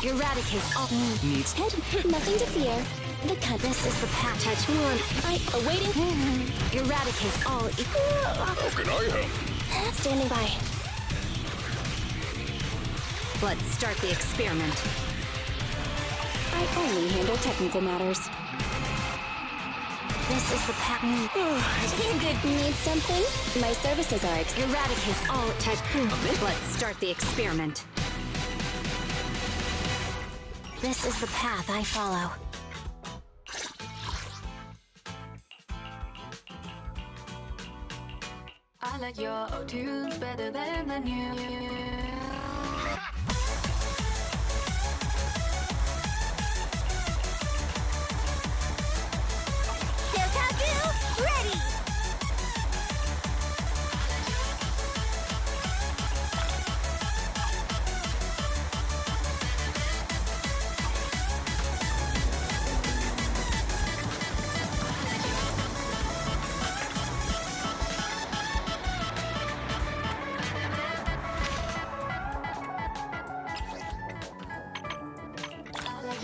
Eradicate all Needs Head, nothing to fear. The compass is the path. touch one. Awaiting. Eradicate all How can I help? Standing by. Let's start the experiment. I only handle technical matters. This is the pattern. Good. Need something? My services are Eradicate all touch. Let's start the experiment. This is the path I follow. I like your old tunes better than the new. Ready!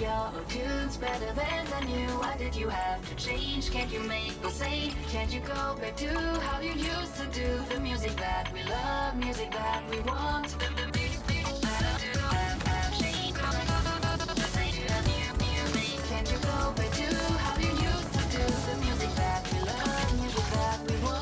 Your old tunes better than the new. Why did you have to change? Can't you make the same? Can't you go back to how you used to do the music that we love, music that we want? The music that I do have changed. Can't you go back to how you used to do the music that we love, music that we want?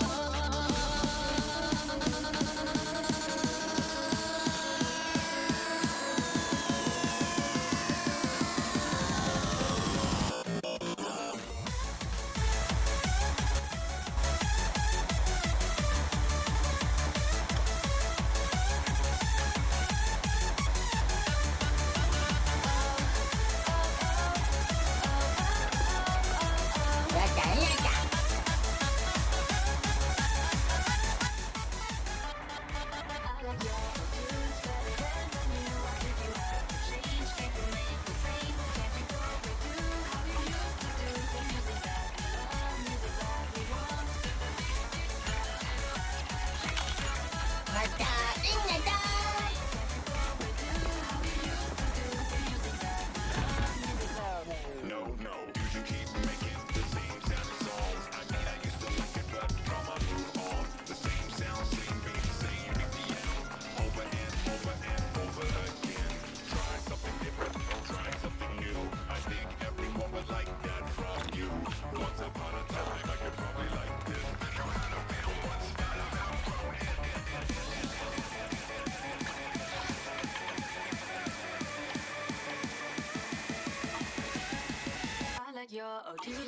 Your old tunes.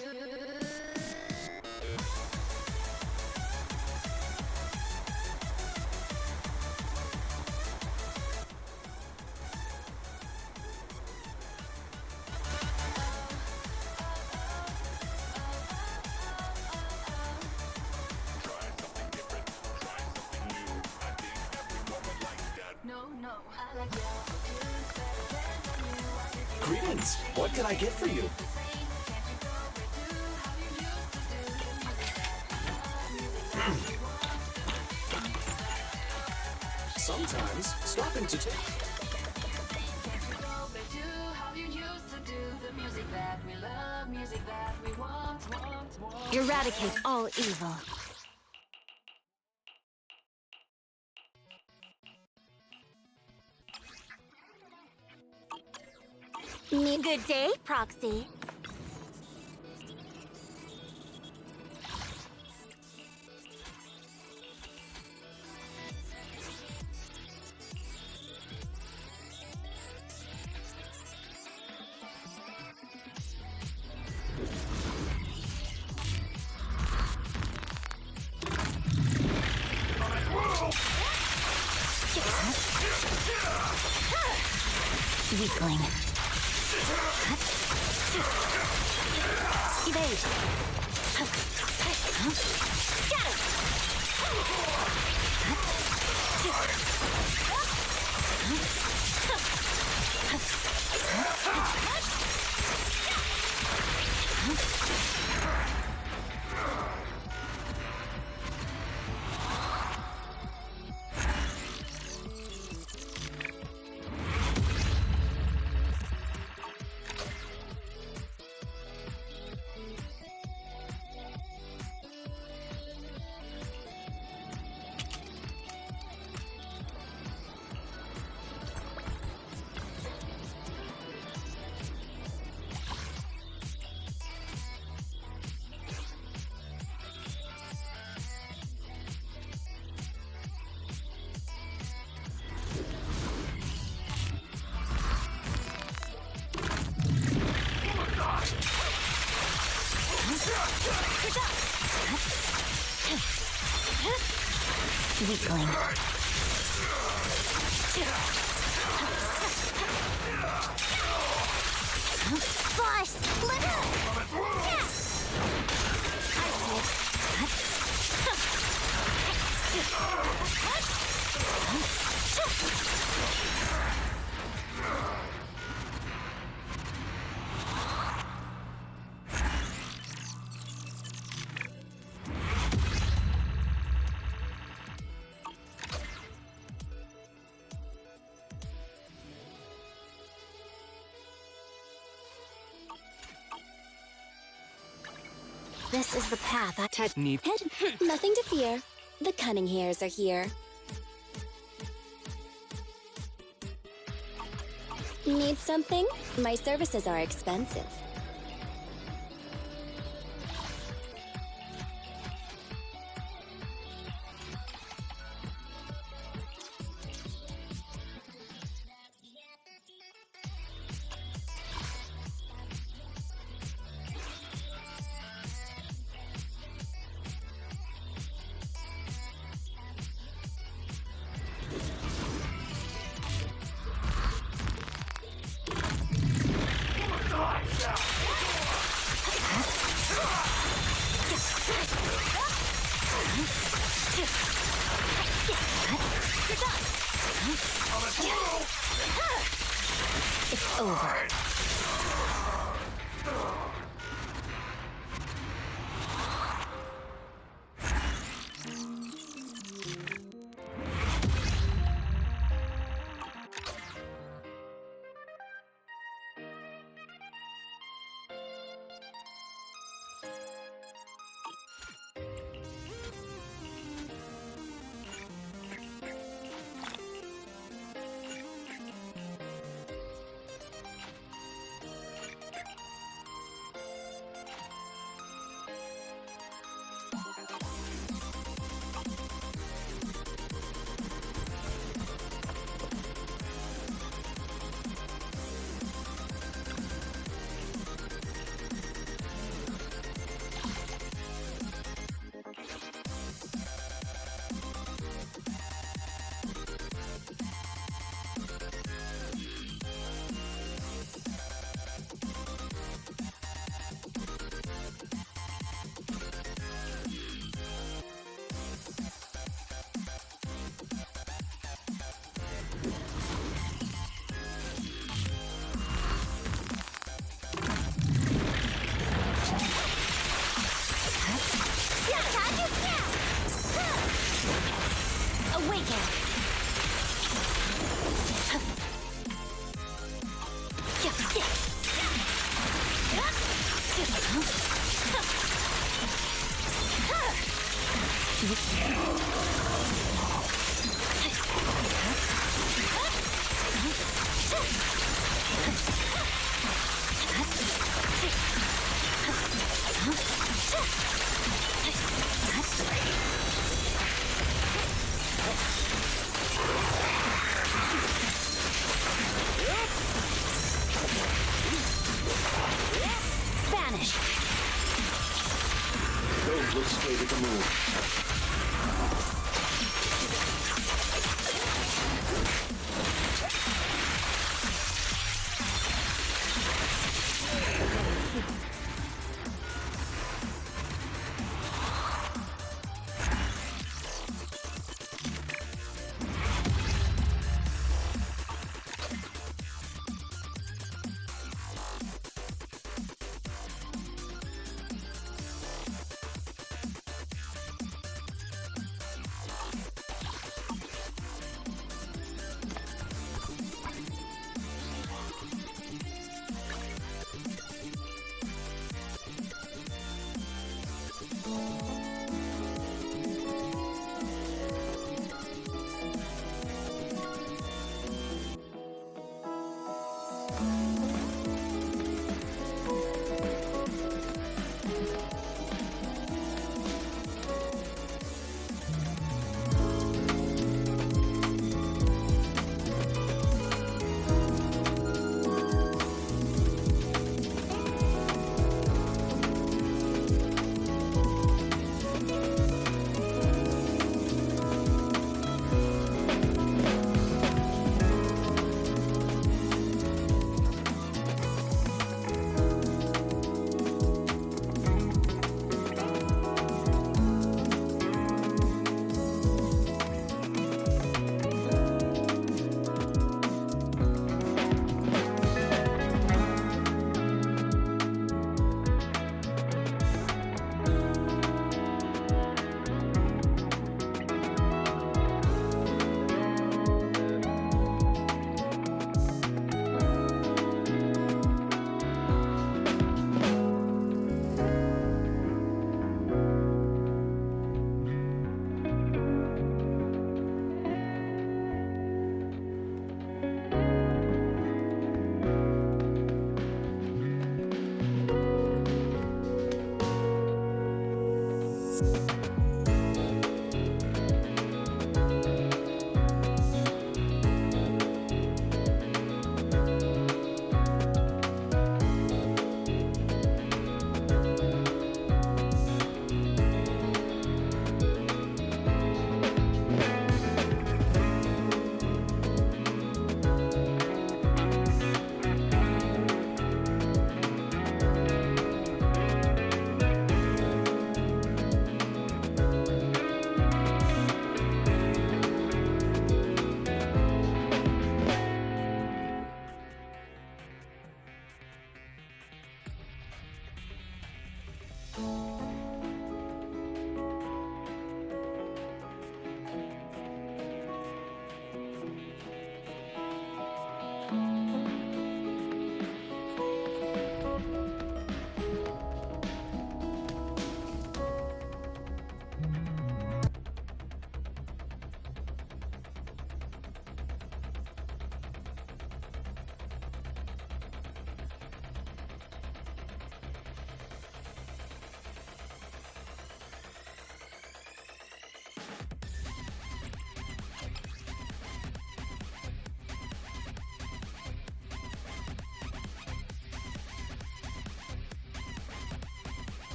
No, I like your old tunes better than the new. Why did you Greetings. What can I get for you? Sometimes stopping to take. Eradicate all evil. Good day, Proxy. Weakling. Evade. Got Weakling. Boss! Let up! I This is the path I Head. Nothing to fear. The cunning hairs are here. Need something? My services are expensive. It's over. Awaken! Vanish. Don't look straight at the moon.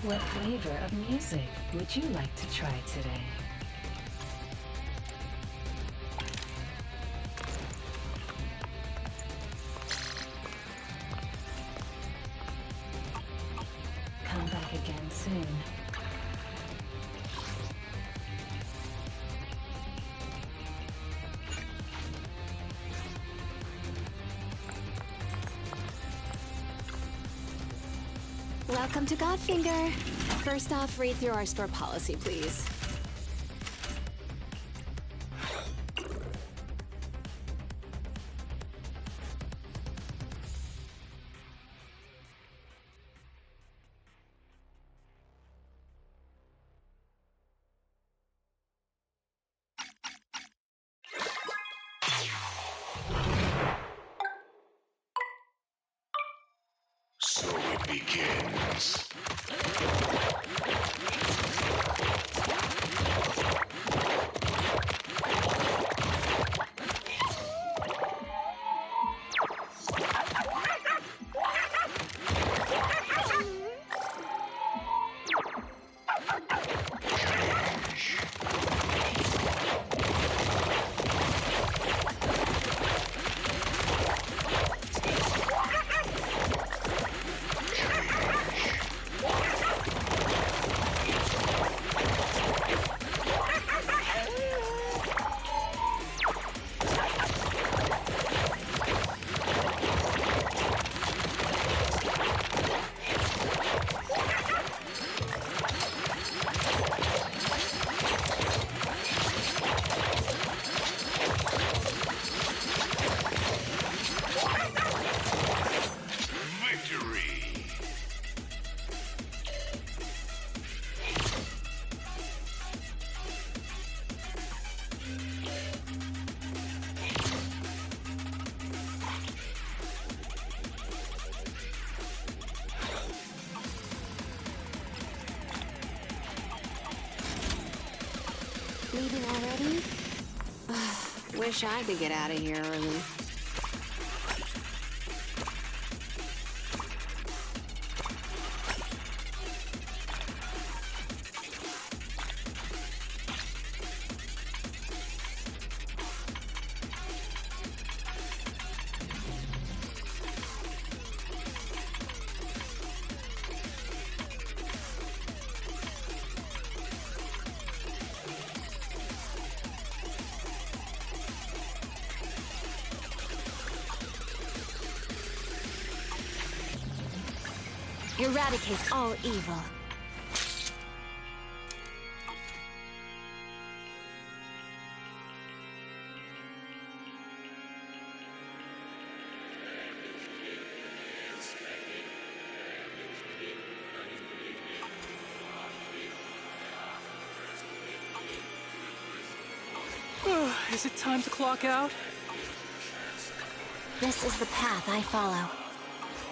What flavor of music would you like to try today? Come back again soon. Welcome to Godfinger. First off, read through our store policy, please. So it begins. Leaving already? Wish I could get out of here early. Eradicate all evil. Is it time to clock out? This is the path I follow.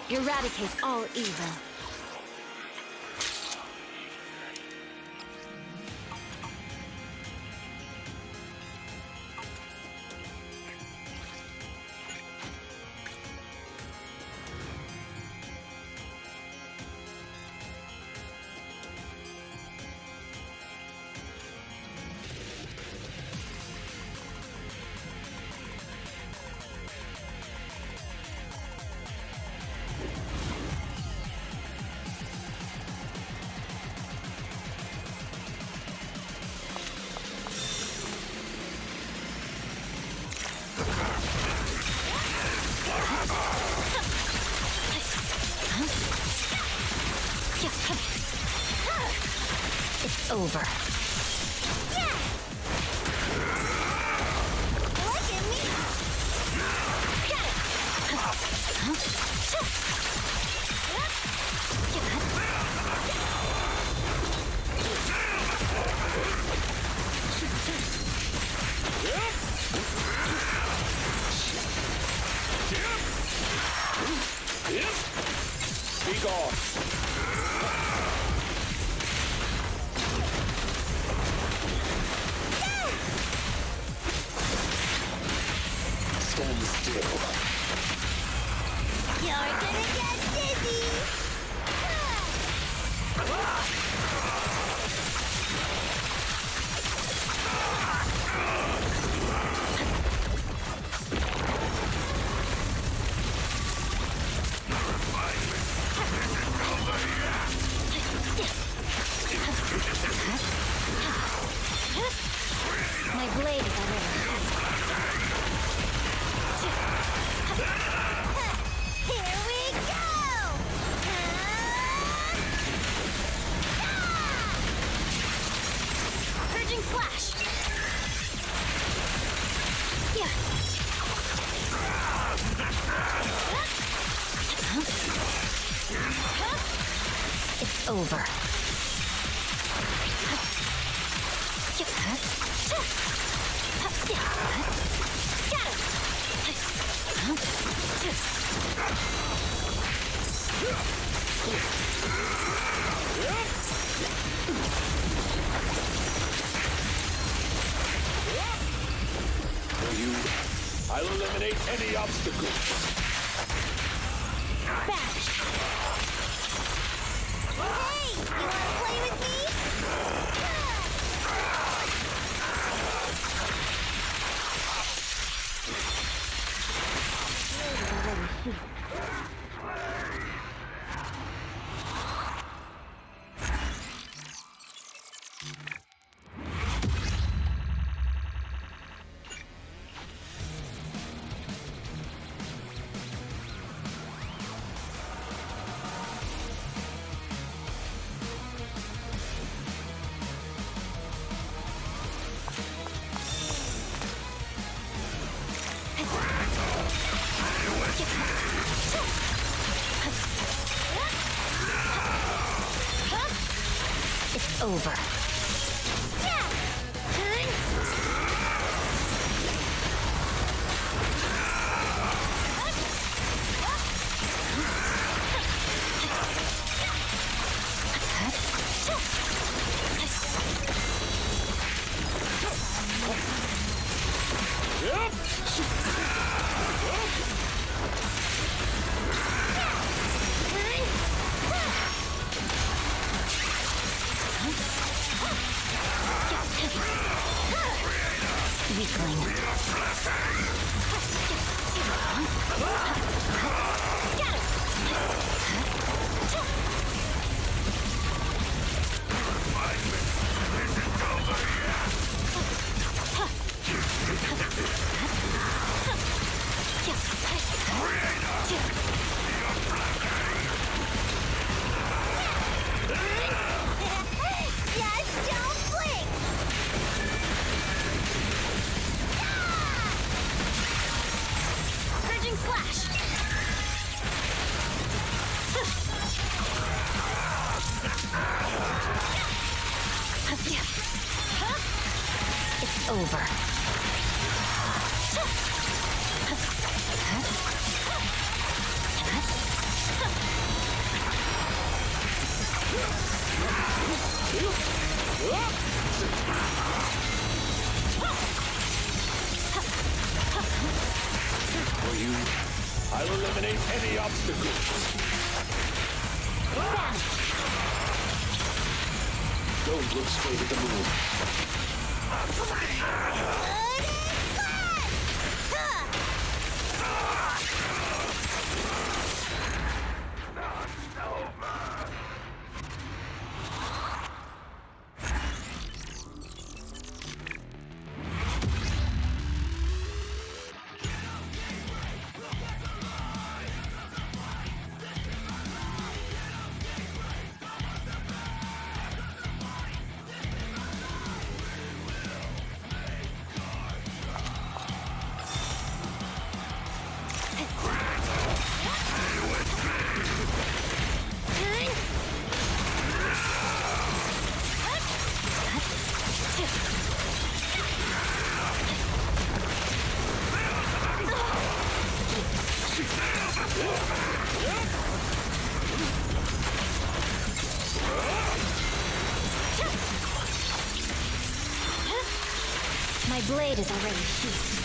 Eradicate all evil. It's over. Look at me! Be gone. Stand still. You're gonna get dizzy! over. For you, I'll eliminate any obstacles. Bash! Hey! You wanna play with me? It's over. Weakling. Just don't blink! Surging slash! It's over. For you, I'll eliminate any obstacles. Don't look straight at the moon. My blade is already sheathed.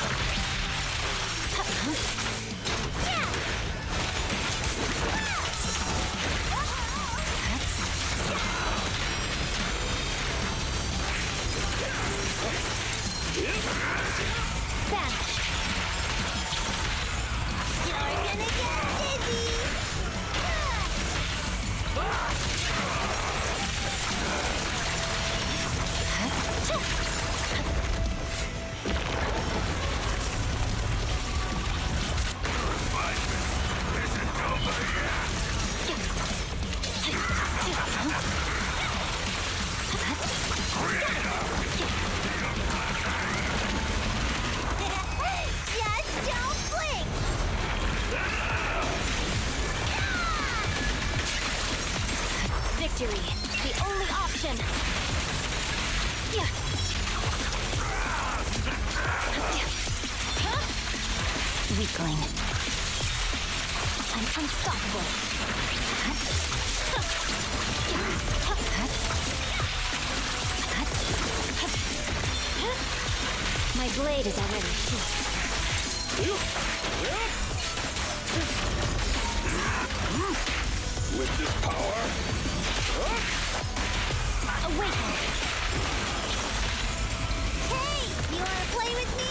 Vanish. You're gonna get dizzy. Just don't blink. victory. The only option. Weakling. I'm unstoppable. My blade is already With this power, awaken. Hey, you wanna play with me?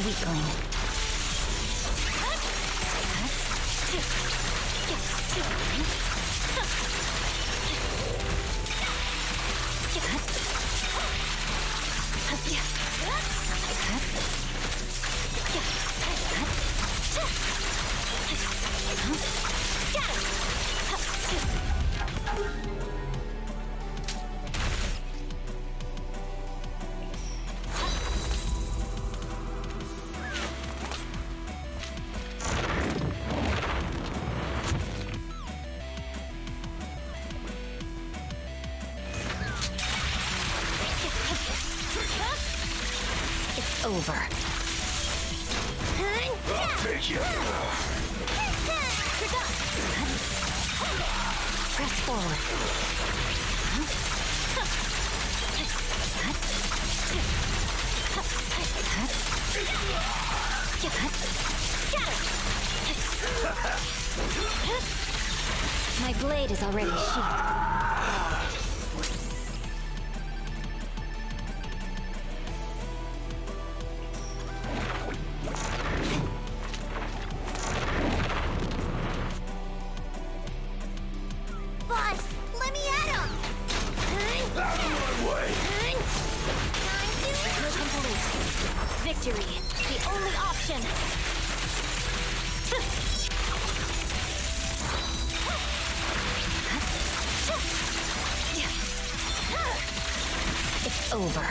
Weakling. over. I'll take you. Press forward. My blade is already sheathed. Boss, let me at him! Out of my way. Victory, the only option. It's over.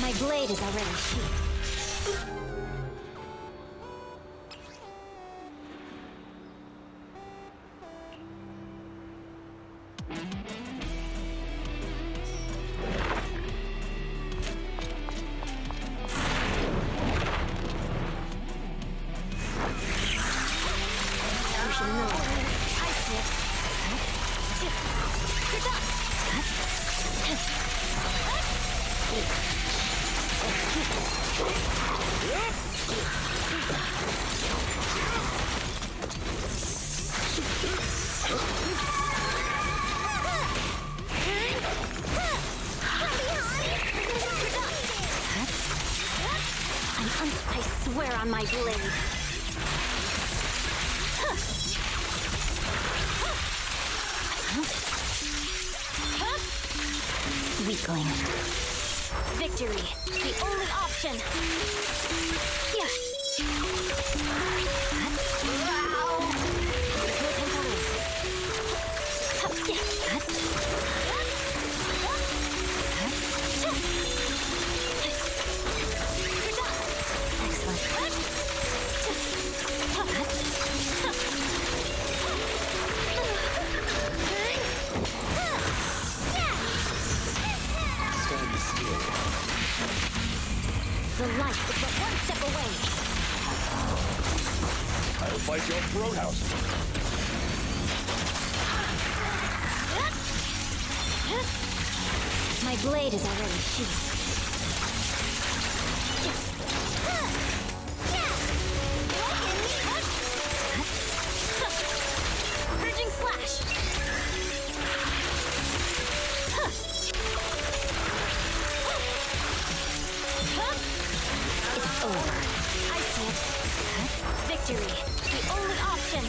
My blade is already sheathed. I swear on my blade. Weakling. Victory, the only option. The light is but one step away. I'll fight your throat house. My blade is already sheathed. Purging slash. It's over. I see it. Victory, the only option.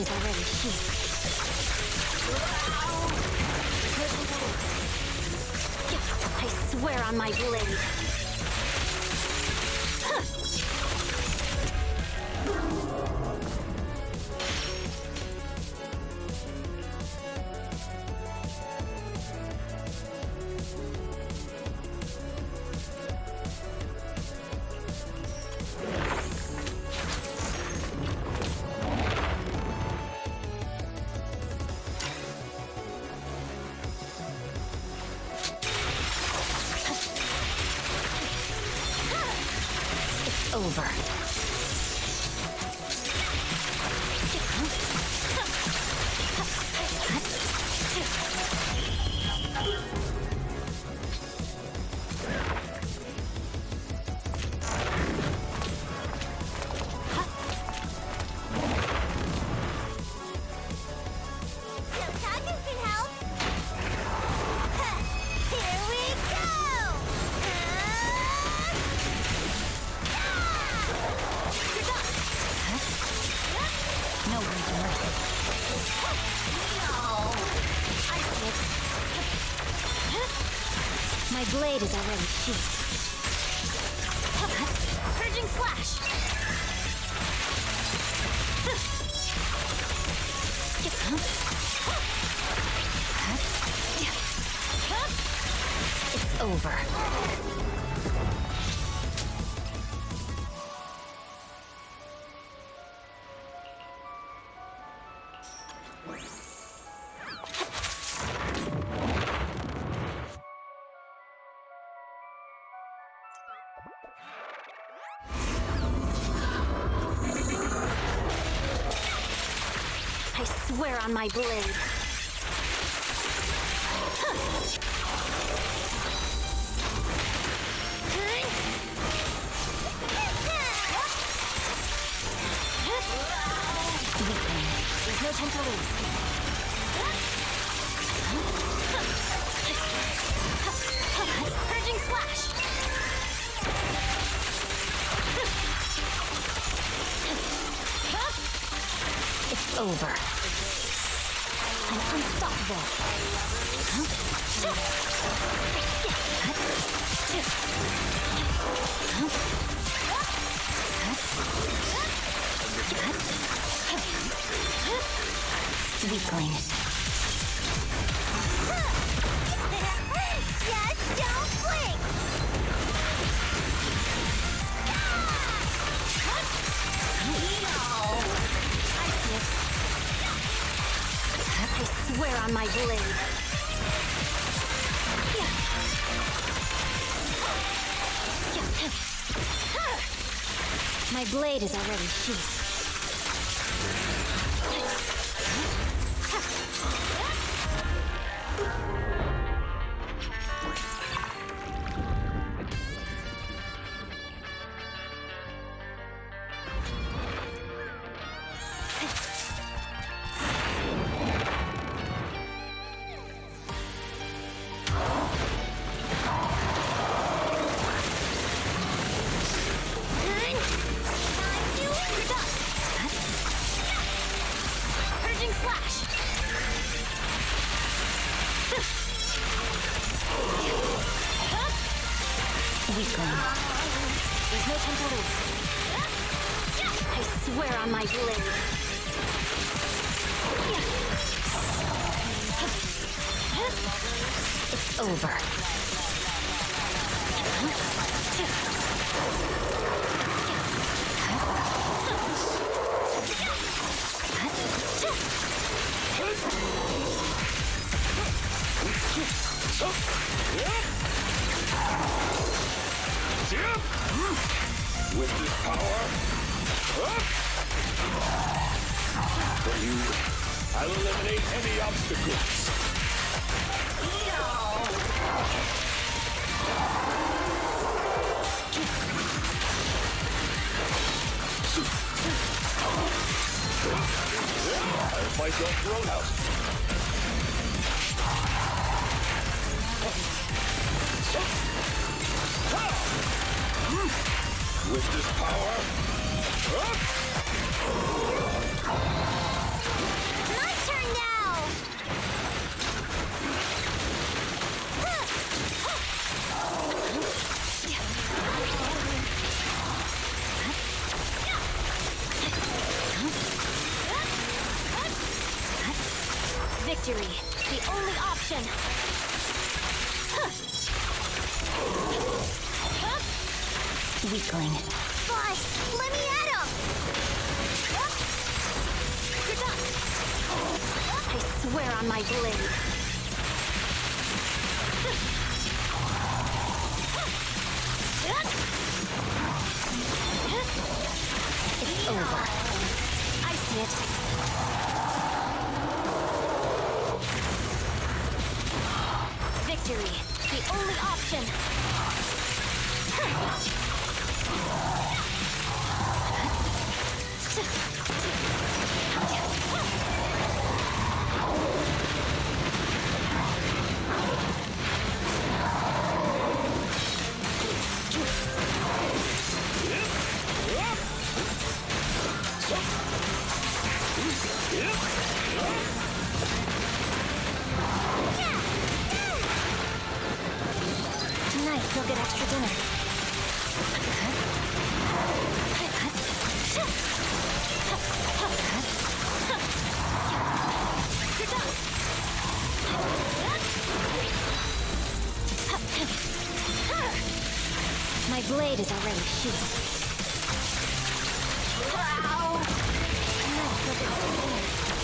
is already sheathed. I swear on my blade. Over. My blade is already sheathed. Purging slash! It's over. I swear on my blade. There's no time to lose. Purging slash. It's over. I'm unstoppable. Weakling. Just don't blink! I swear on my blade. My blade is already sheathed. There's no time to lose. I swear on my blade. It's over. With this power, for you, I'll eliminate any obstacles. I'll fight your roadhouse. With this power, Weakling. Boss, let me at him! I swear on my blade. It's over. I see it. Victory, the only option. Tonight you'll get extra dinner. My blade is already sheathed. Wow! Tonight you'll get extra dinner.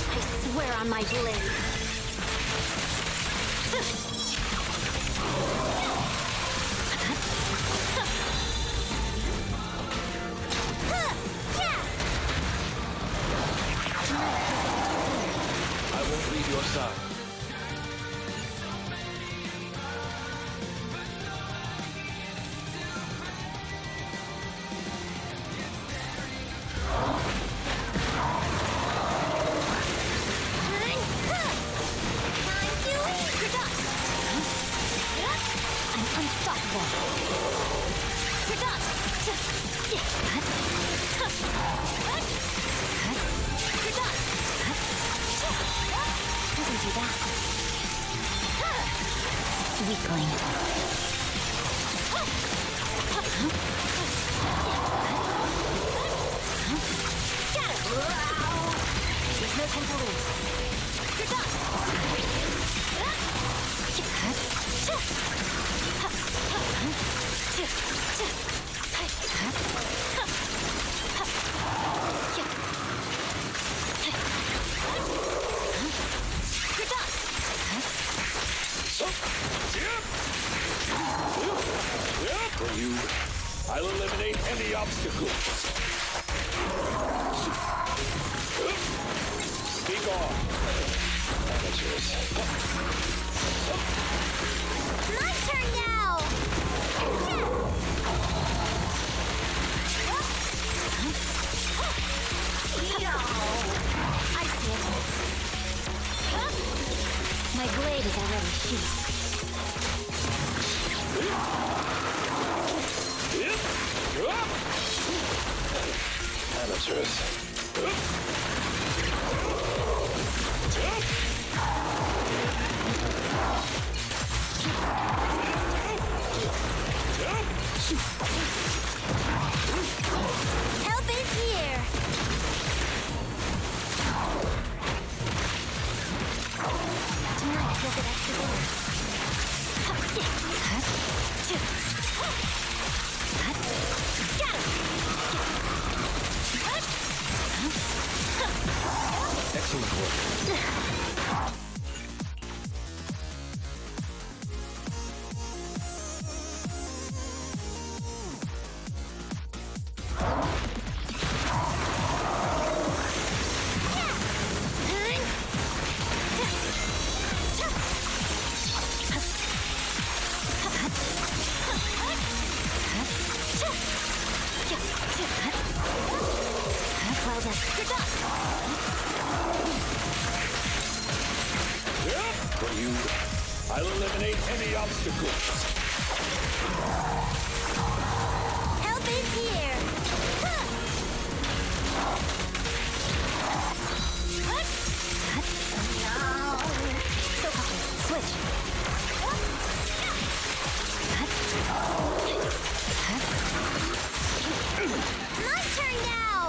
I swear on my blade. I won't leave your side. I'm unstoppable. Doesn't do that. Weakling. Got it! There's no time to lose. You're done! For you, I'll eliminate any obstacles. Be gone. Amateurs. My turn now! I see it. My blade is already sheathed. Amateurs. Help is here! Tonight you'll get extra dinner. Got it! Excellent work. Well done. You're done! For you, I'll eliminate any obstacles. Help is here! So cocky. Switch. My turn now!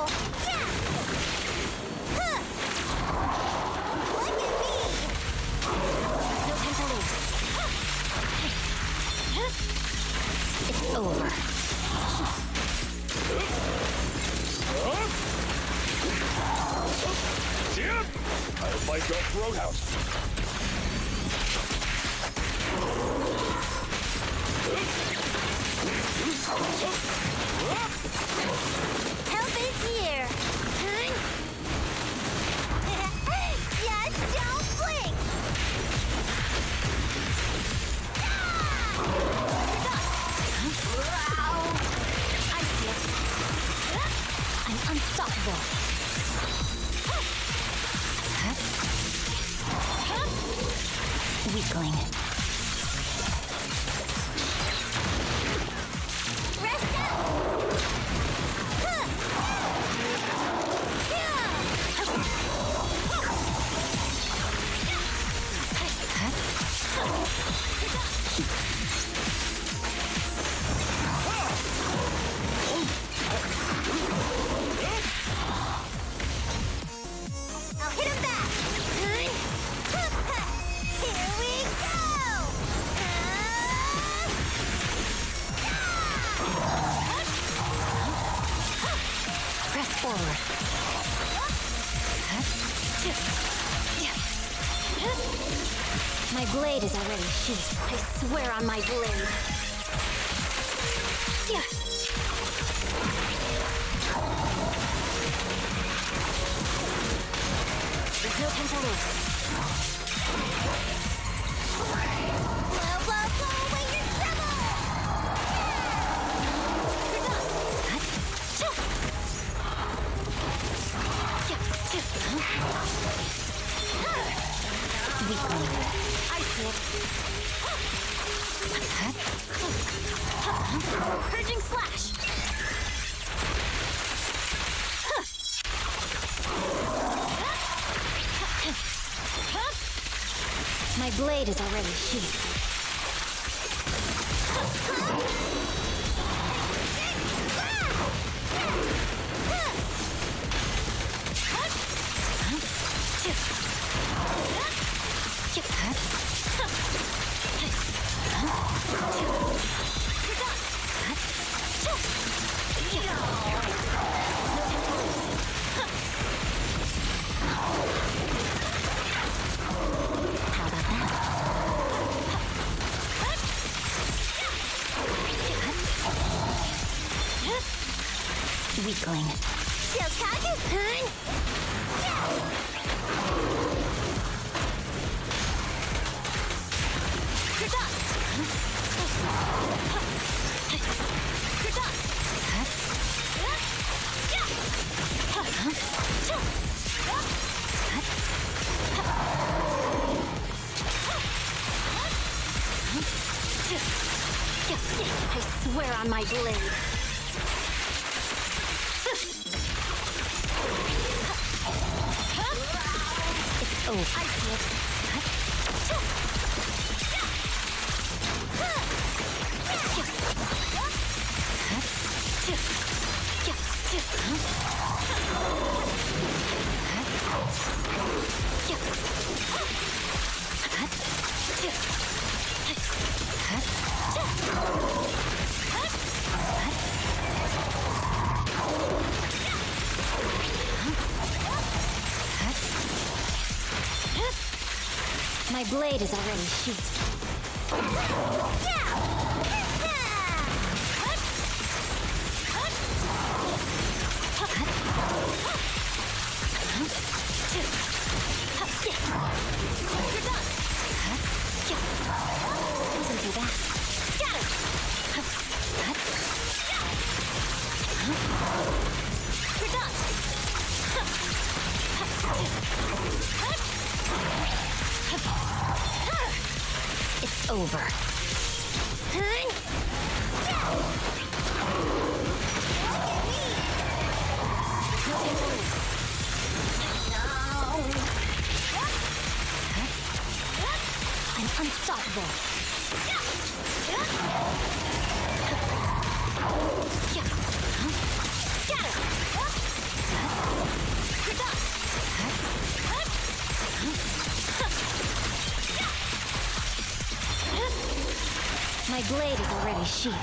Look at me! No time to lose. It's over. I'll bite your throat out. Help is here. Yes, don't blink. I see it. I'm unstoppable. Weakling. Rest up. I'll hit him back. Here we go. Press forward. My blade is already sheathed. I swear on my blade. There's no time to lose. Blow, blow, blow away your trouble. Weakling. I see it. Purging slash. My blade is already sheathed. How about that? Weakling. I swear on my blade. It's over. I see it. My blade is already sheathed. Isn't too bad. It's over. I'm unstoppable. My blade is already sheathed.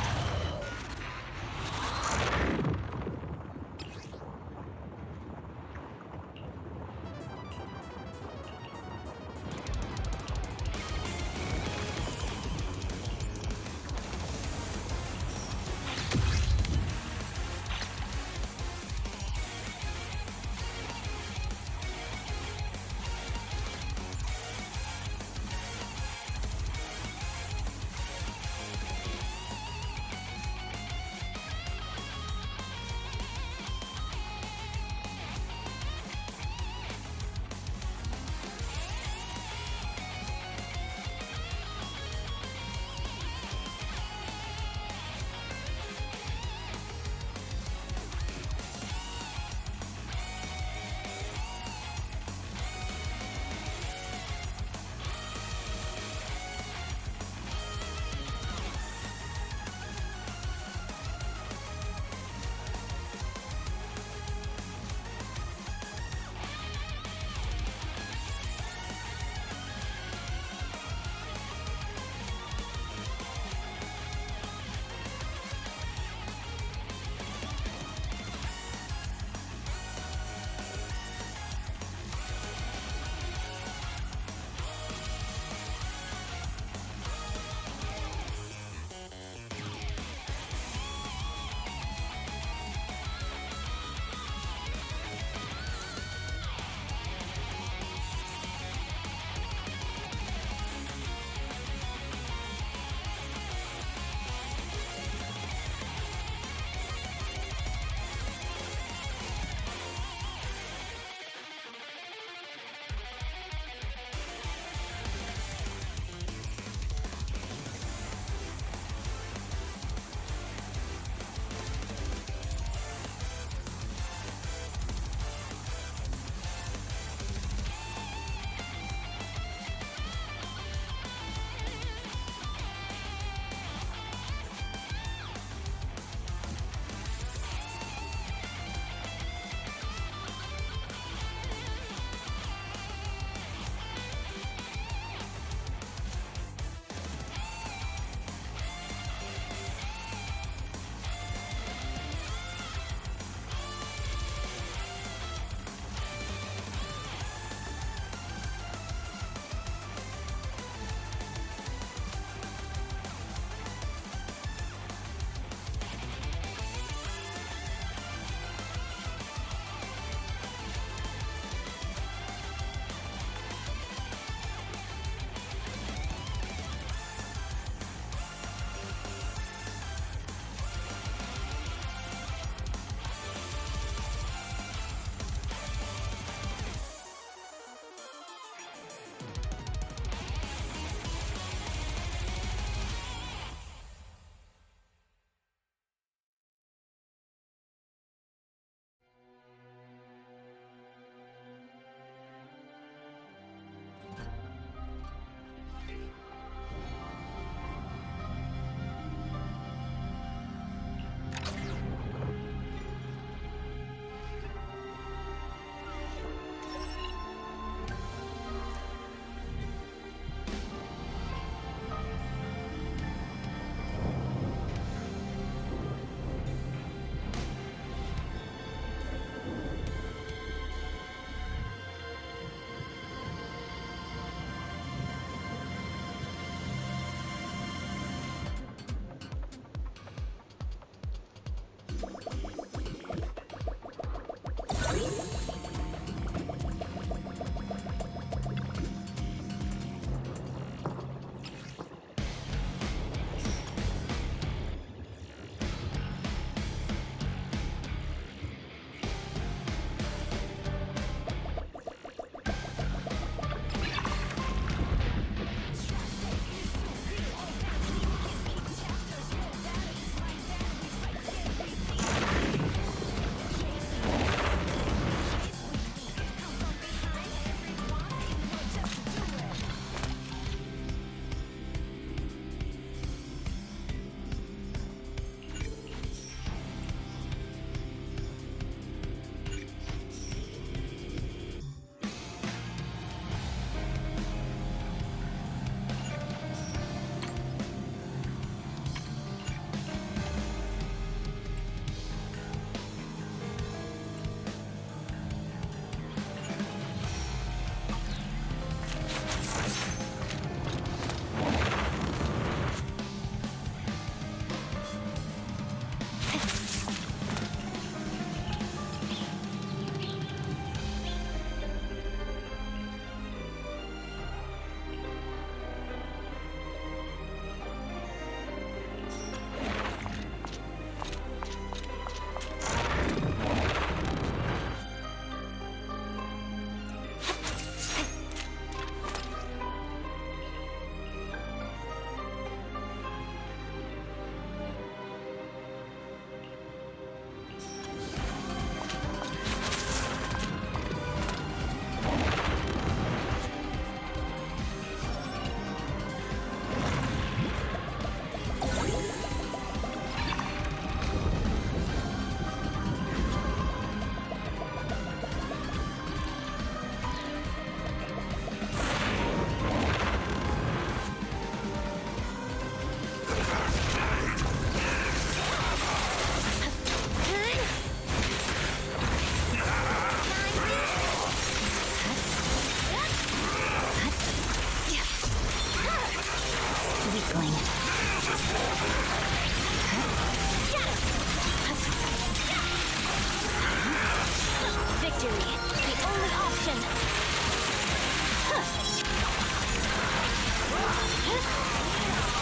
Victory, the only option.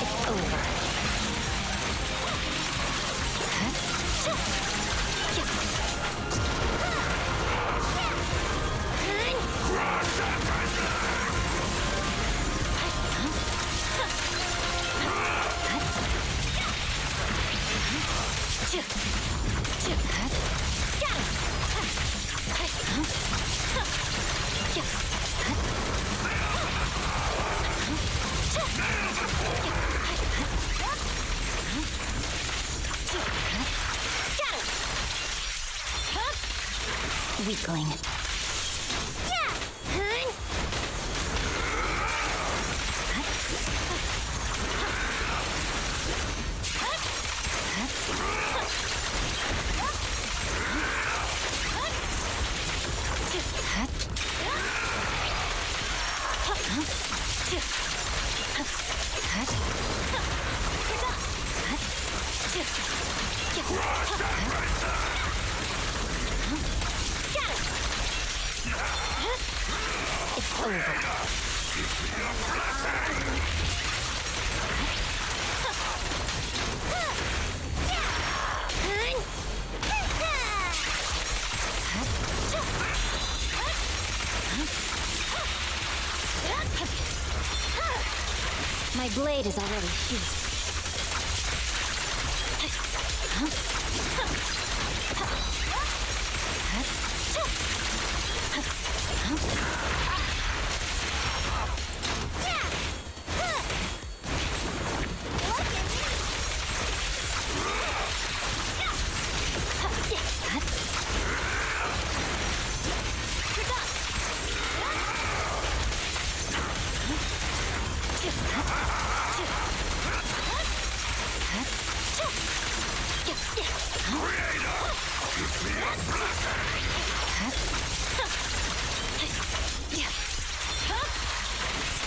It's over. Weakling. It's over. My blade is already sheathed.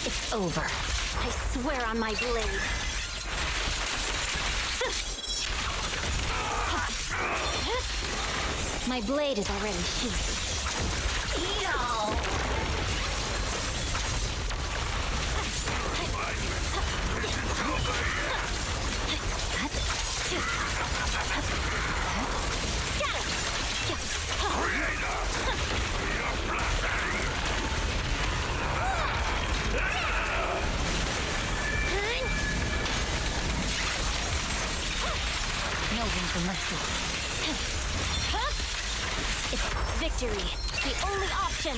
It's over. I swear on my blade. My blade is already sheathed. Eat all! No room for mercy. It's victory, the only option.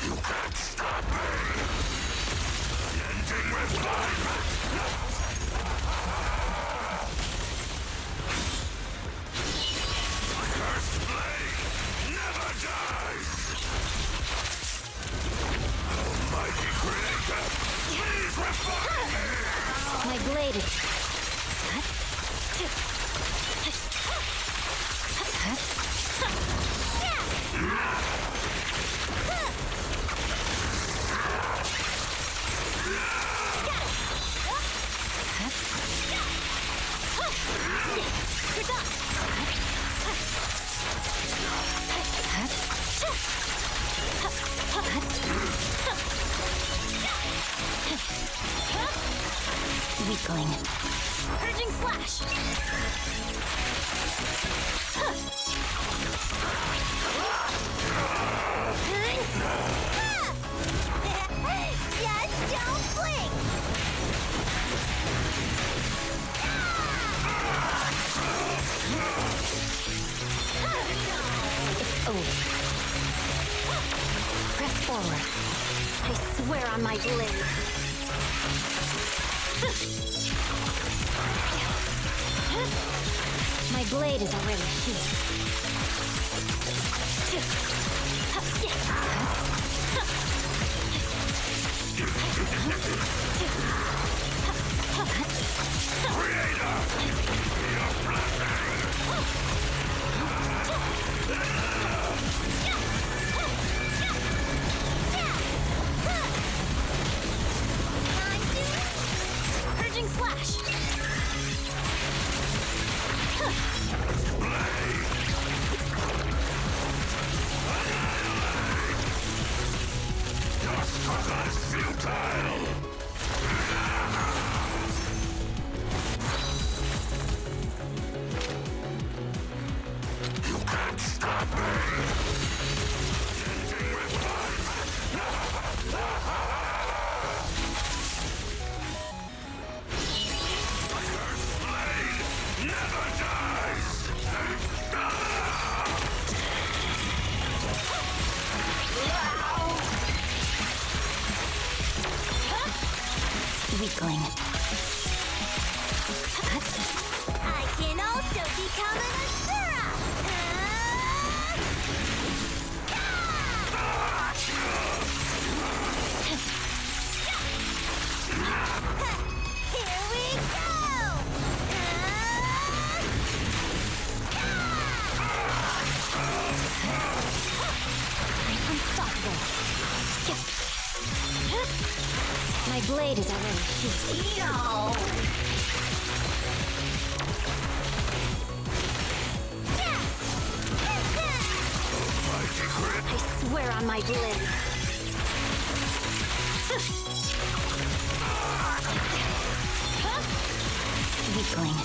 You can't stop me! Ending with fire! Cursed blade never dies! Almighty Creator, please refine me! My blade is... Weakling. Purging slash! Just don't blink! It's over. Press forward. I swear on my blade. My blade is already sheathed. Changing slash. Weakling. I can also become an Asura! Here we go! I'm unstoppable. My blade is already heated. I swear on my blade. Weakling.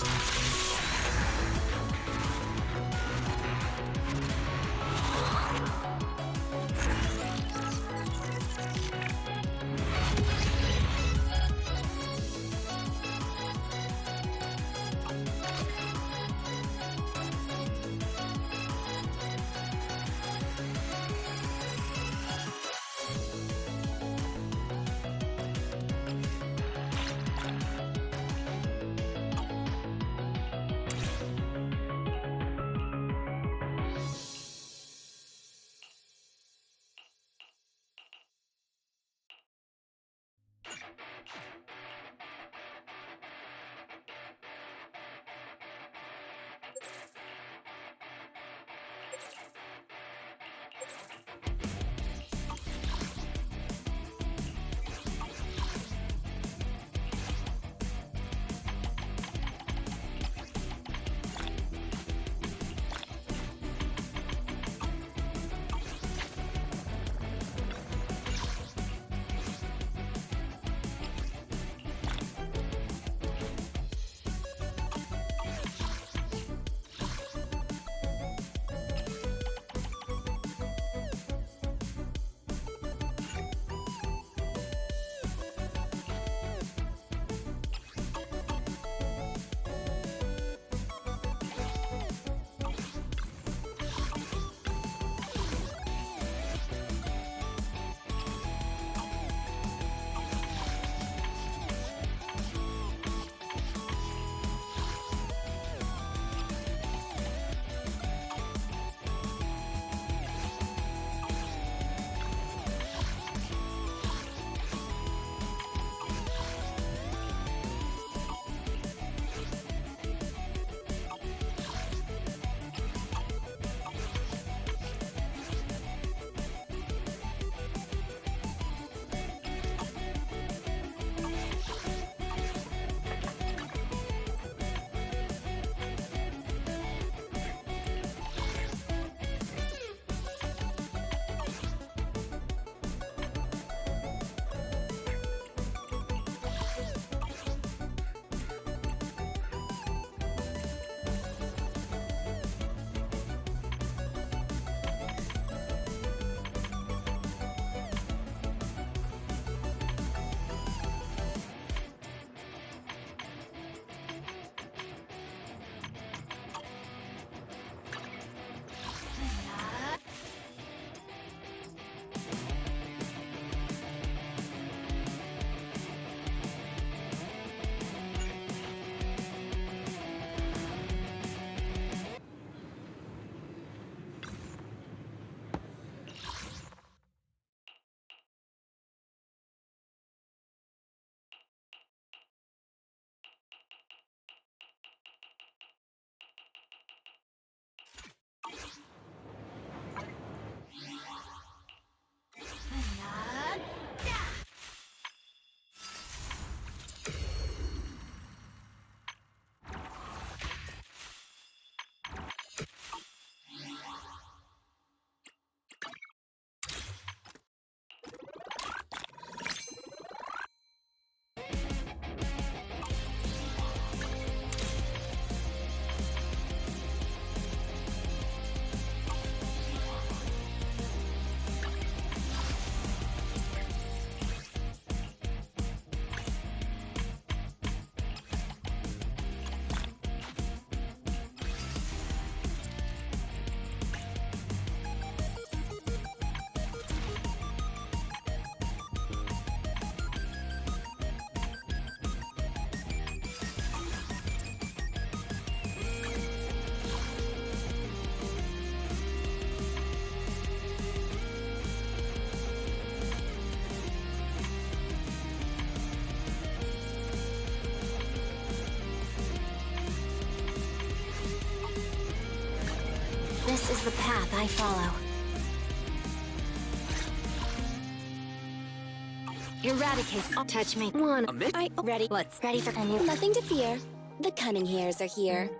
This is the path I follow. Eradicate. Touch me. One. Ready. Let's ready for a new. Nothing to fear. The cunning hairs are here.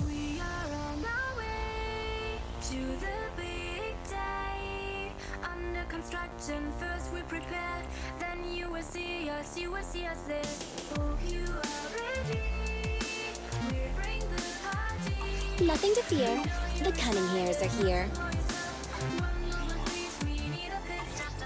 We are on our way to the big day. Under construction, first we prepare, then you will see us there. Hope you are ready. We bring the party. Nothing to fear. The cunning hairs are here. One moment, please, we need a pit stop.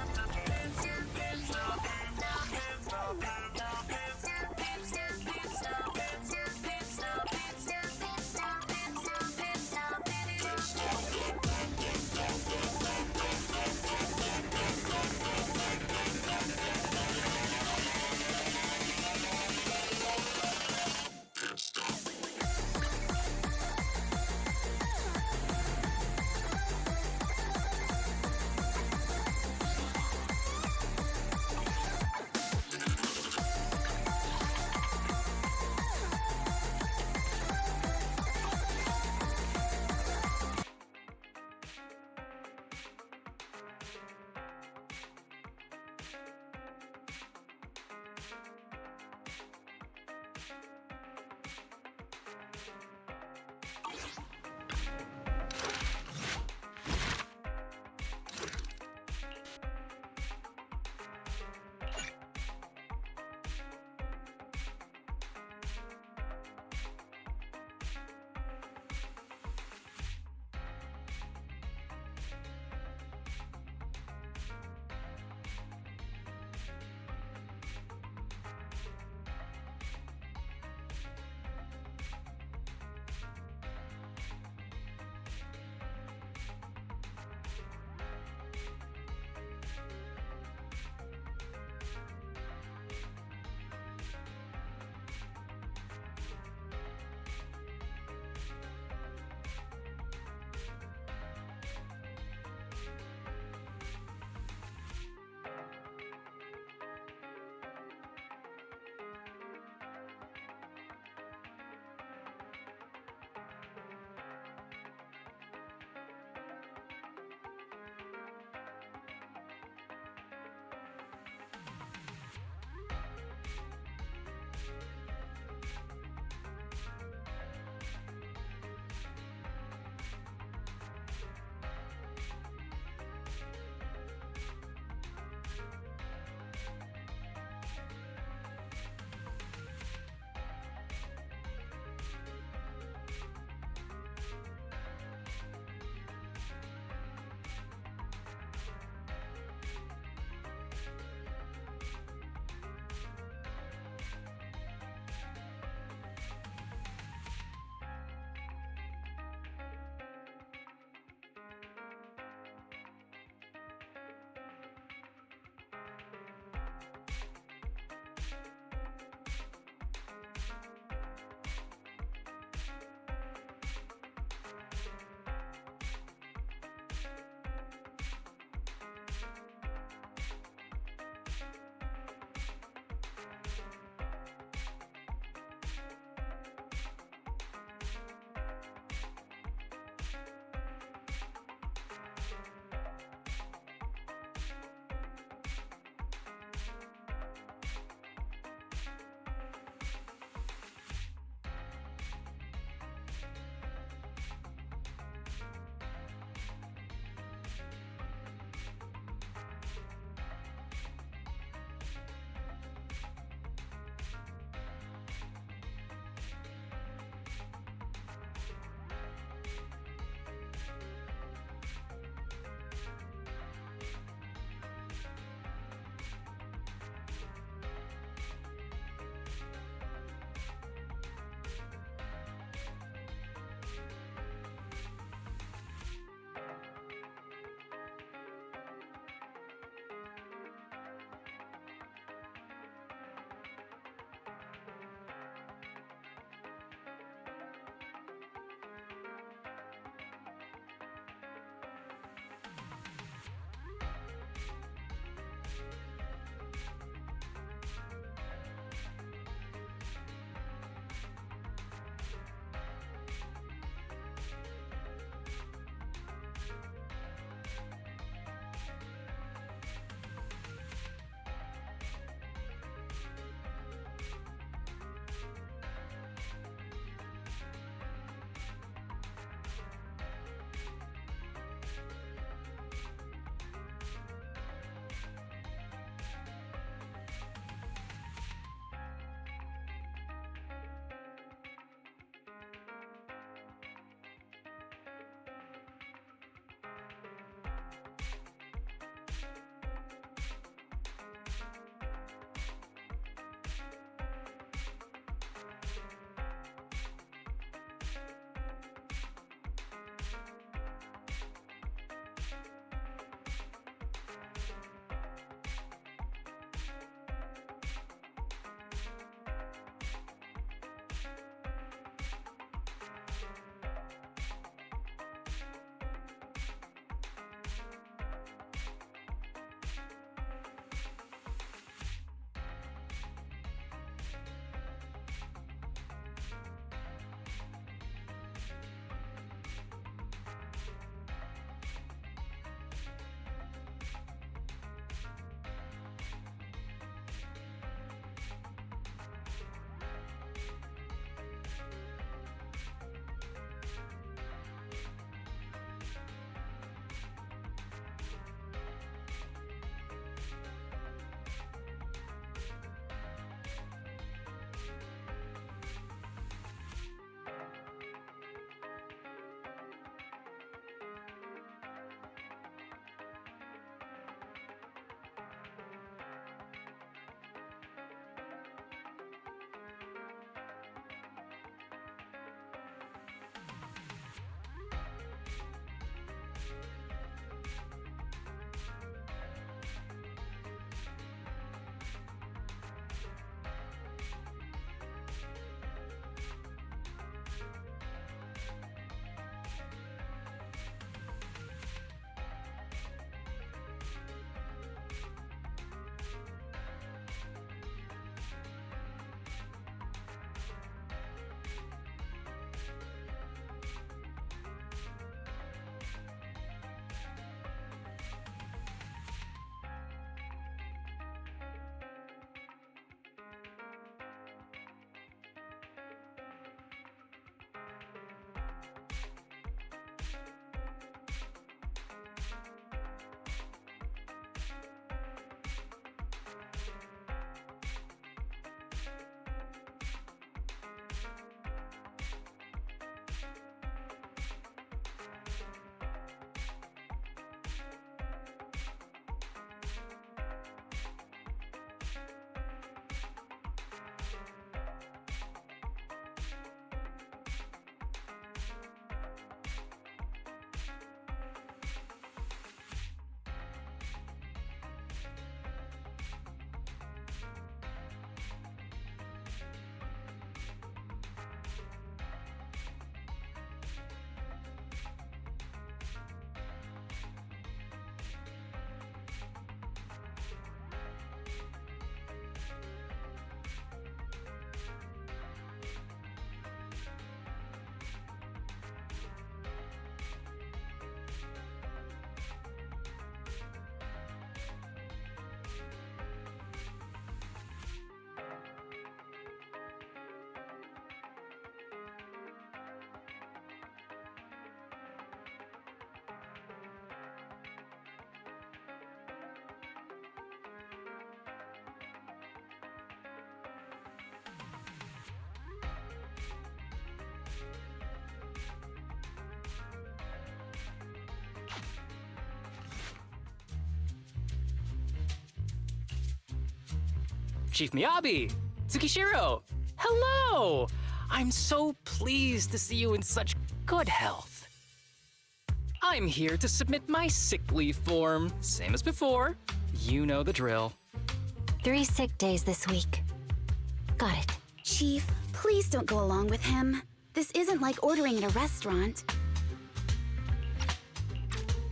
Chief Miyabi! Tsukishiro! Hello! I'm so pleased to see you in such good health. I'm here to submit my sick leave form. Same as before. You know the drill. 3 sick days this week. Got it. Chief, please don't go along with him. This isn't like ordering at a restaurant.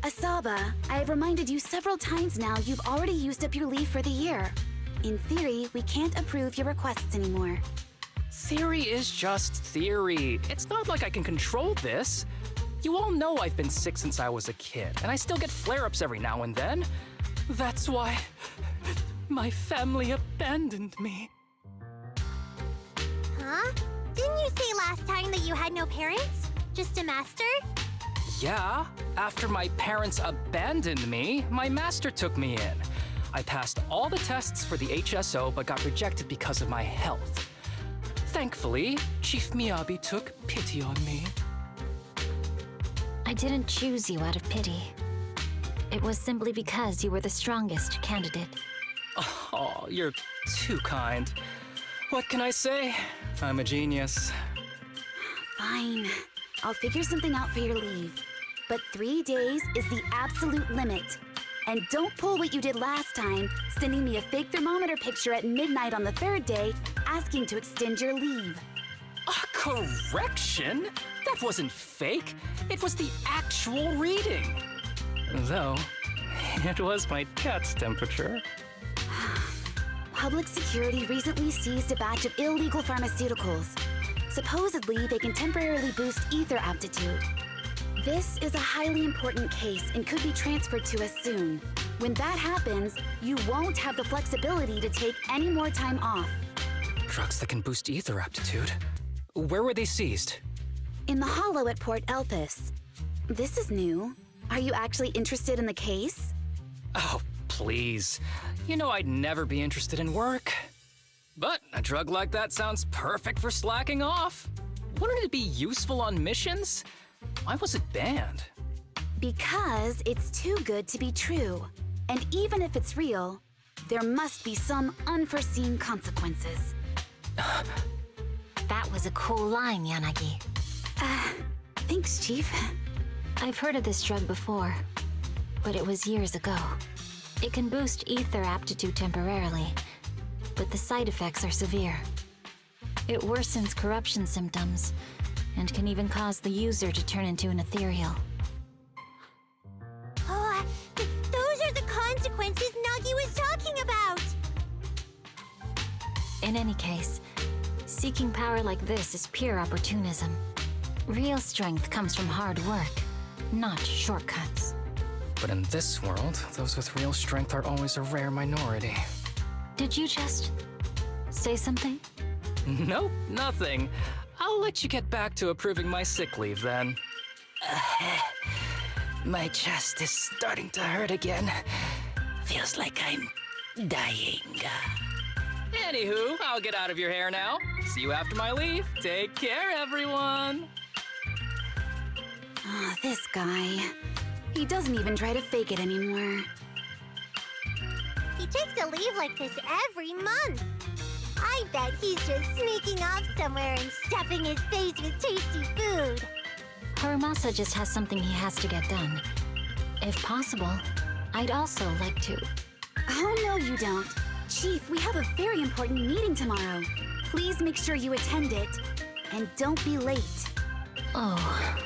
Asaba, I have reminded you several times now you've already used up your leave for the year. In theory, we can't approve your requests anymore. Theory is just theory. It's not like I can control this. You all know I've been sick since I was a kid, and I still get flare-ups every now and then. That's why my family abandoned me. Huh? Didn't you say last time that you had no parents? Just a master? Yeah, after my parents abandoned me, my master took me in. I passed all the tests for the HSO but got rejected because of my health. Thankfully, Chief Miyabi took pity on me. I didn't choose you out of pity. It was simply because you were the strongest candidate. Oh, you're too kind. What can I say? I'm a genius. Fine. I'll figure something out for your leave. But 3 days is the absolute limit. And don't pull what you did last time, sending me a fake thermometer picture at midnight on the 3rd day, asking to extend your leave. A correction? That wasn't fake. It was the actual reading. Though, it was my cat's temperature. Public security recently seized a batch of illegal pharmaceuticals. Supposedly, they can temporarily boost ether aptitude. This is a highly important case and could be transferred to us soon. When that happens, you won't have the flexibility to take any more time off. Drugs that can boost ether aptitude? Where were they seized? In the hollow at Port Elpis. This is new. Are you actually interested in the case? Oh, please. You know I'd never be interested in work. But a drug like that sounds perfect for slacking off. Wouldn't it be useful on missions? Why was it banned? Because it's too good to be true. And even if it's real, there must be some unforeseen consequences. That was a cool line, Yanagi. Thanks, Chief. I've heard of this drug before, but it was years ago. It can boost ether aptitude temporarily, but the side effects are severe. It worsens corruption symptoms, and can even cause the user to turn into an ethereal. Oh, those are the consequences Nagi was talking about! In any case, seeking power like this is pure opportunism. Real strength comes from hard work, not shortcuts. But in this world, those with real strength are always a rare minority. Did you just say something? Nope, nothing. I'll let you get back to approving my sick leave then. My chest is starting to hurt again. Feels like I'm dying. Anywho, I'll get out of your hair now. See you after my leave. Take care, everyone. Oh, this guy. He doesn't even try to fake it anymore. He takes a leave like this every month. I bet he's just sneaking off somewhere and stuffing his face with tasty food. Haramasa just has something he has to get done. If possible, I'd also like to. Oh, no, you don't. Chief, we have a very important meeting tomorrow. Please make sure you attend it. And don't be late. Oh.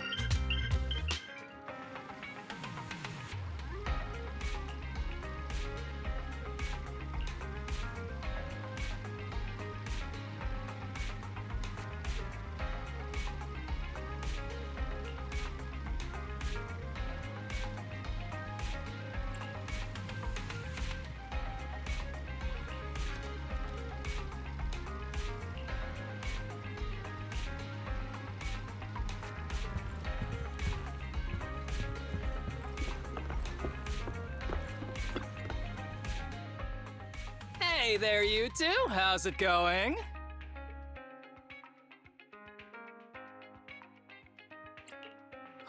Hey there, you two. How's it going?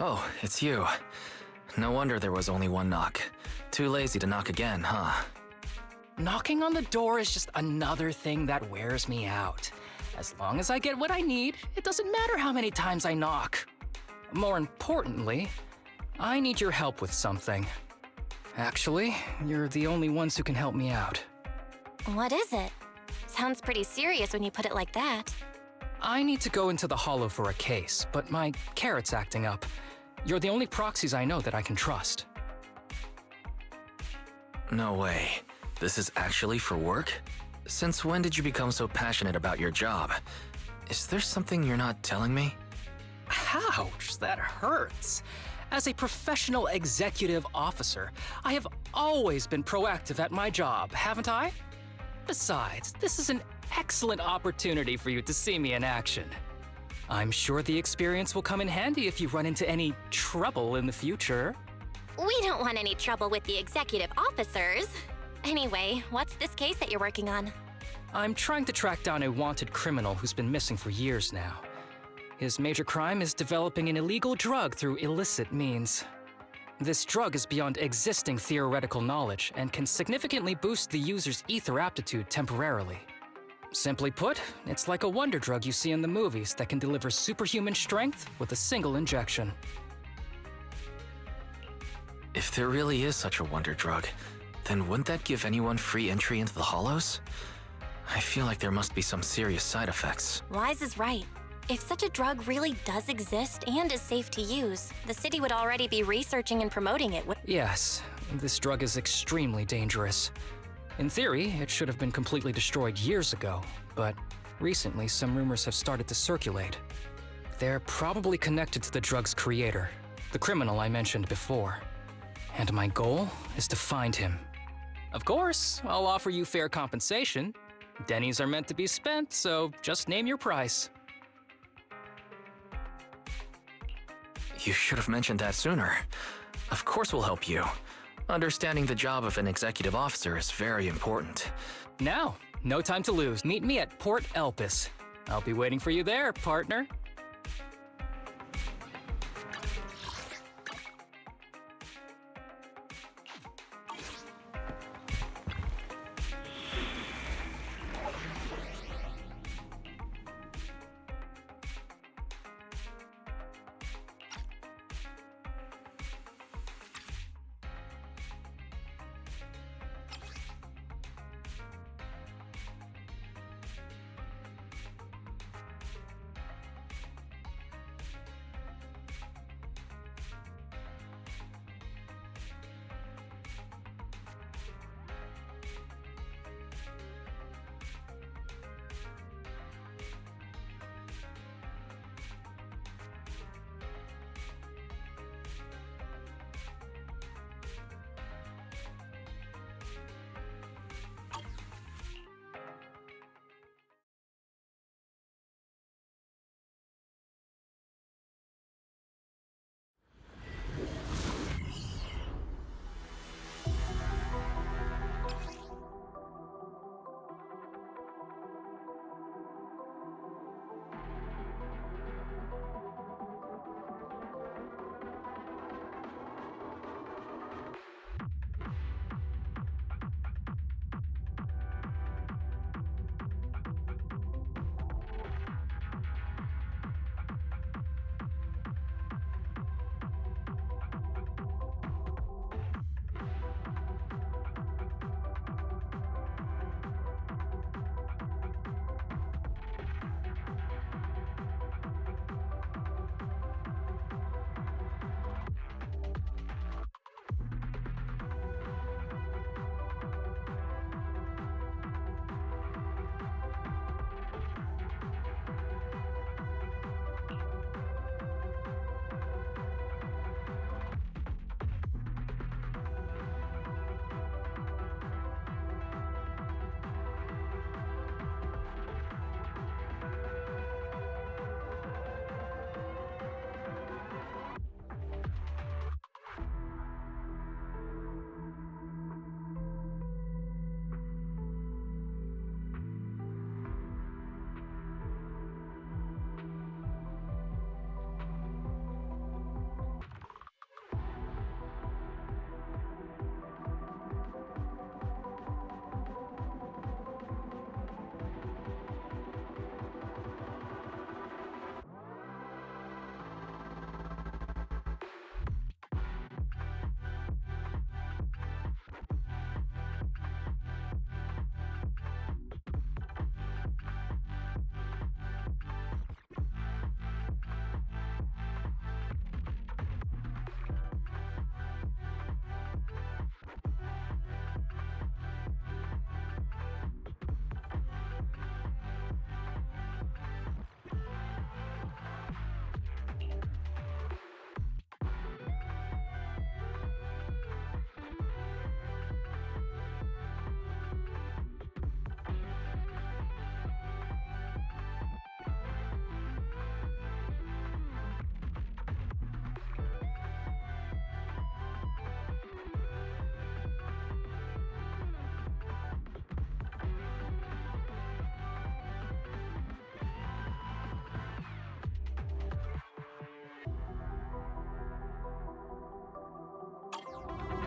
Oh, it's you. No wonder there was only one knock. Too lazy to knock again, huh? Knocking on the door is just another thing that wears me out. As long as I get what I need, it doesn't matter how many times I knock. More importantly, I need your help with something. Actually, you're the only ones who can help me out. What is it? Sounds pretty serious when you put it like that. I need to go into the Hollow for a case, but my carrot's acting up. You're the only proxies I know that I can trust. No way. This is actually for work? Since when did you become so passionate about your job? Is there something you're not telling me? Ouch, that hurts. As a professional executive officer, I have always been proactive at my job, haven't I? Besides, this is an excellent opportunity for you to see me in action. I'm sure the experience will come in handy if you run into any trouble in the future. We don't want any trouble with the executive officers. Anyway, what's this case that you're working on? I'm trying to track down a wanted criminal who's been missing for years now. His major crime is developing an illegal drug through illicit means. This drug is beyond existing theoretical knowledge and can significantly boost the user's ether aptitude temporarily. Simply put, it's like a wonder drug you see in the movies that can deliver superhuman strength with a single injection. If there really is such a wonder drug, then wouldn't that give anyone free entry into the Hollows? I feel like there must be some serious side effects. Wise is right. If such a drug really does exist and is safe to use, the city would already be researching and promoting it. Yes, this drug is extremely dangerous. In theory, it should have been completely destroyed years ago, but recently some rumors have started to circulate. They're probably connected to the drug's creator, the criminal I mentioned before. And my goal is to find him. Of course, I'll offer you fair compensation. Dennies are meant to be spent, so just name your price. You should have mentioned that sooner. Of course we'll help you. Understanding the job of an executive officer is very important. Now, no time to lose. Meet me at Port Elpis. I'll be waiting for you there, partner.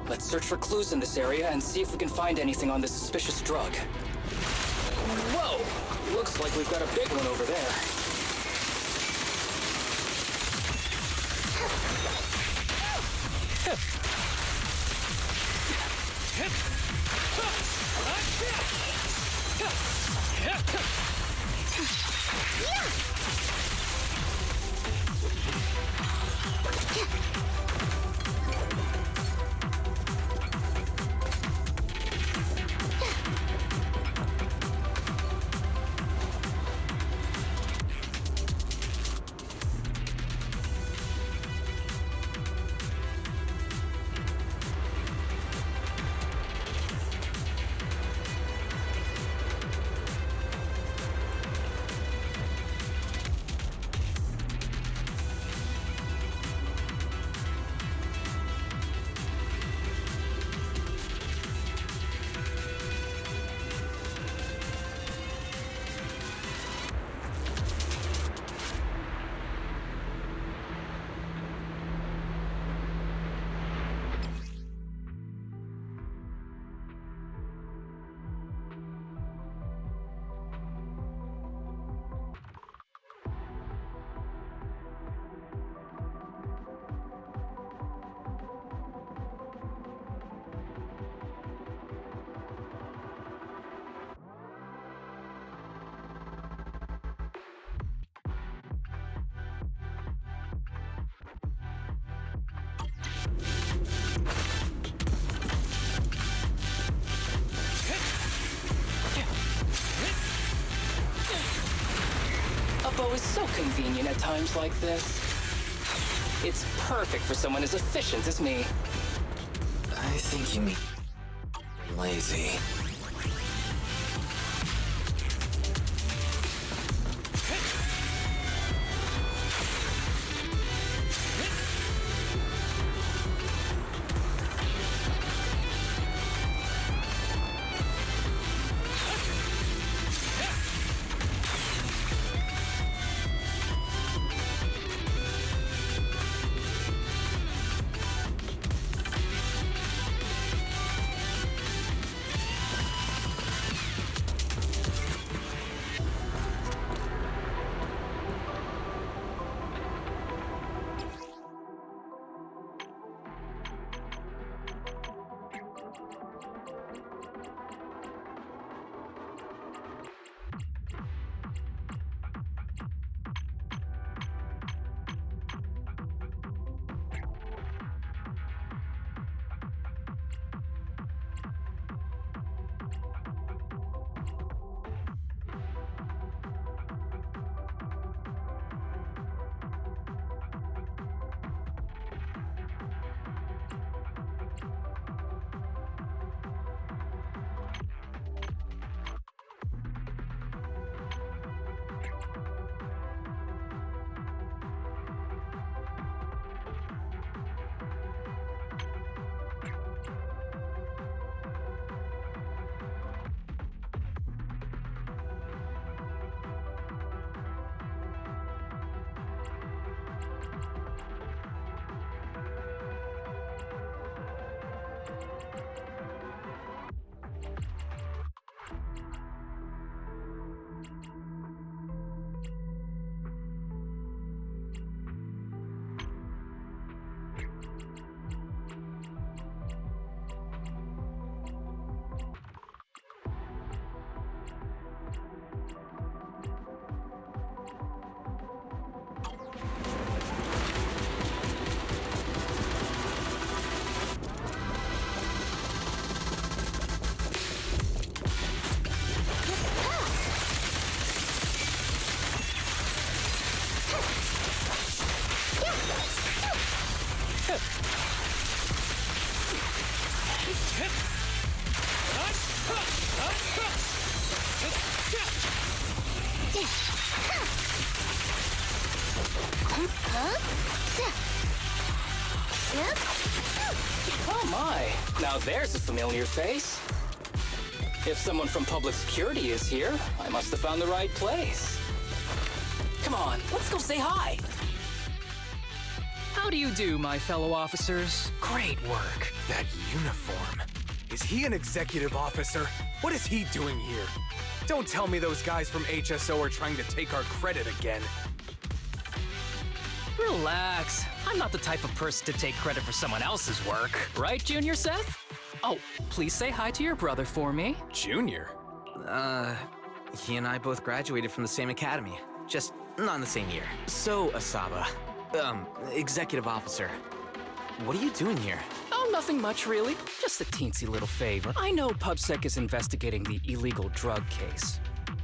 Let's search for clues in this area and see if we can find anything on this suspicious drug. Whoa! Looks like we've got a big one over there. A bow is so convenient at times like this. It's perfect for someone as efficient as me. I think you mean lazy. Oh my, now there's a familiar face. If someone from public security is here, I must have found the right place. Come on, let's go say hi. How do you do, my fellow officers? Great work. That uniform. Is he an executive officer? What is he doing here? Don't tell me those guys from HSO are trying to take our credit again. Relax. I'm not the type of person to take credit for someone else's work. Right, Junior Seth? Oh, please say hi to your brother for me. Junior? He and I both graduated from the same academy. Just not in the same year. So, Asaba, executive officer, what are you doing here? Oh, nothing much, really. Just a teensy little favor. I know PubSec is investigating the illegal drug case.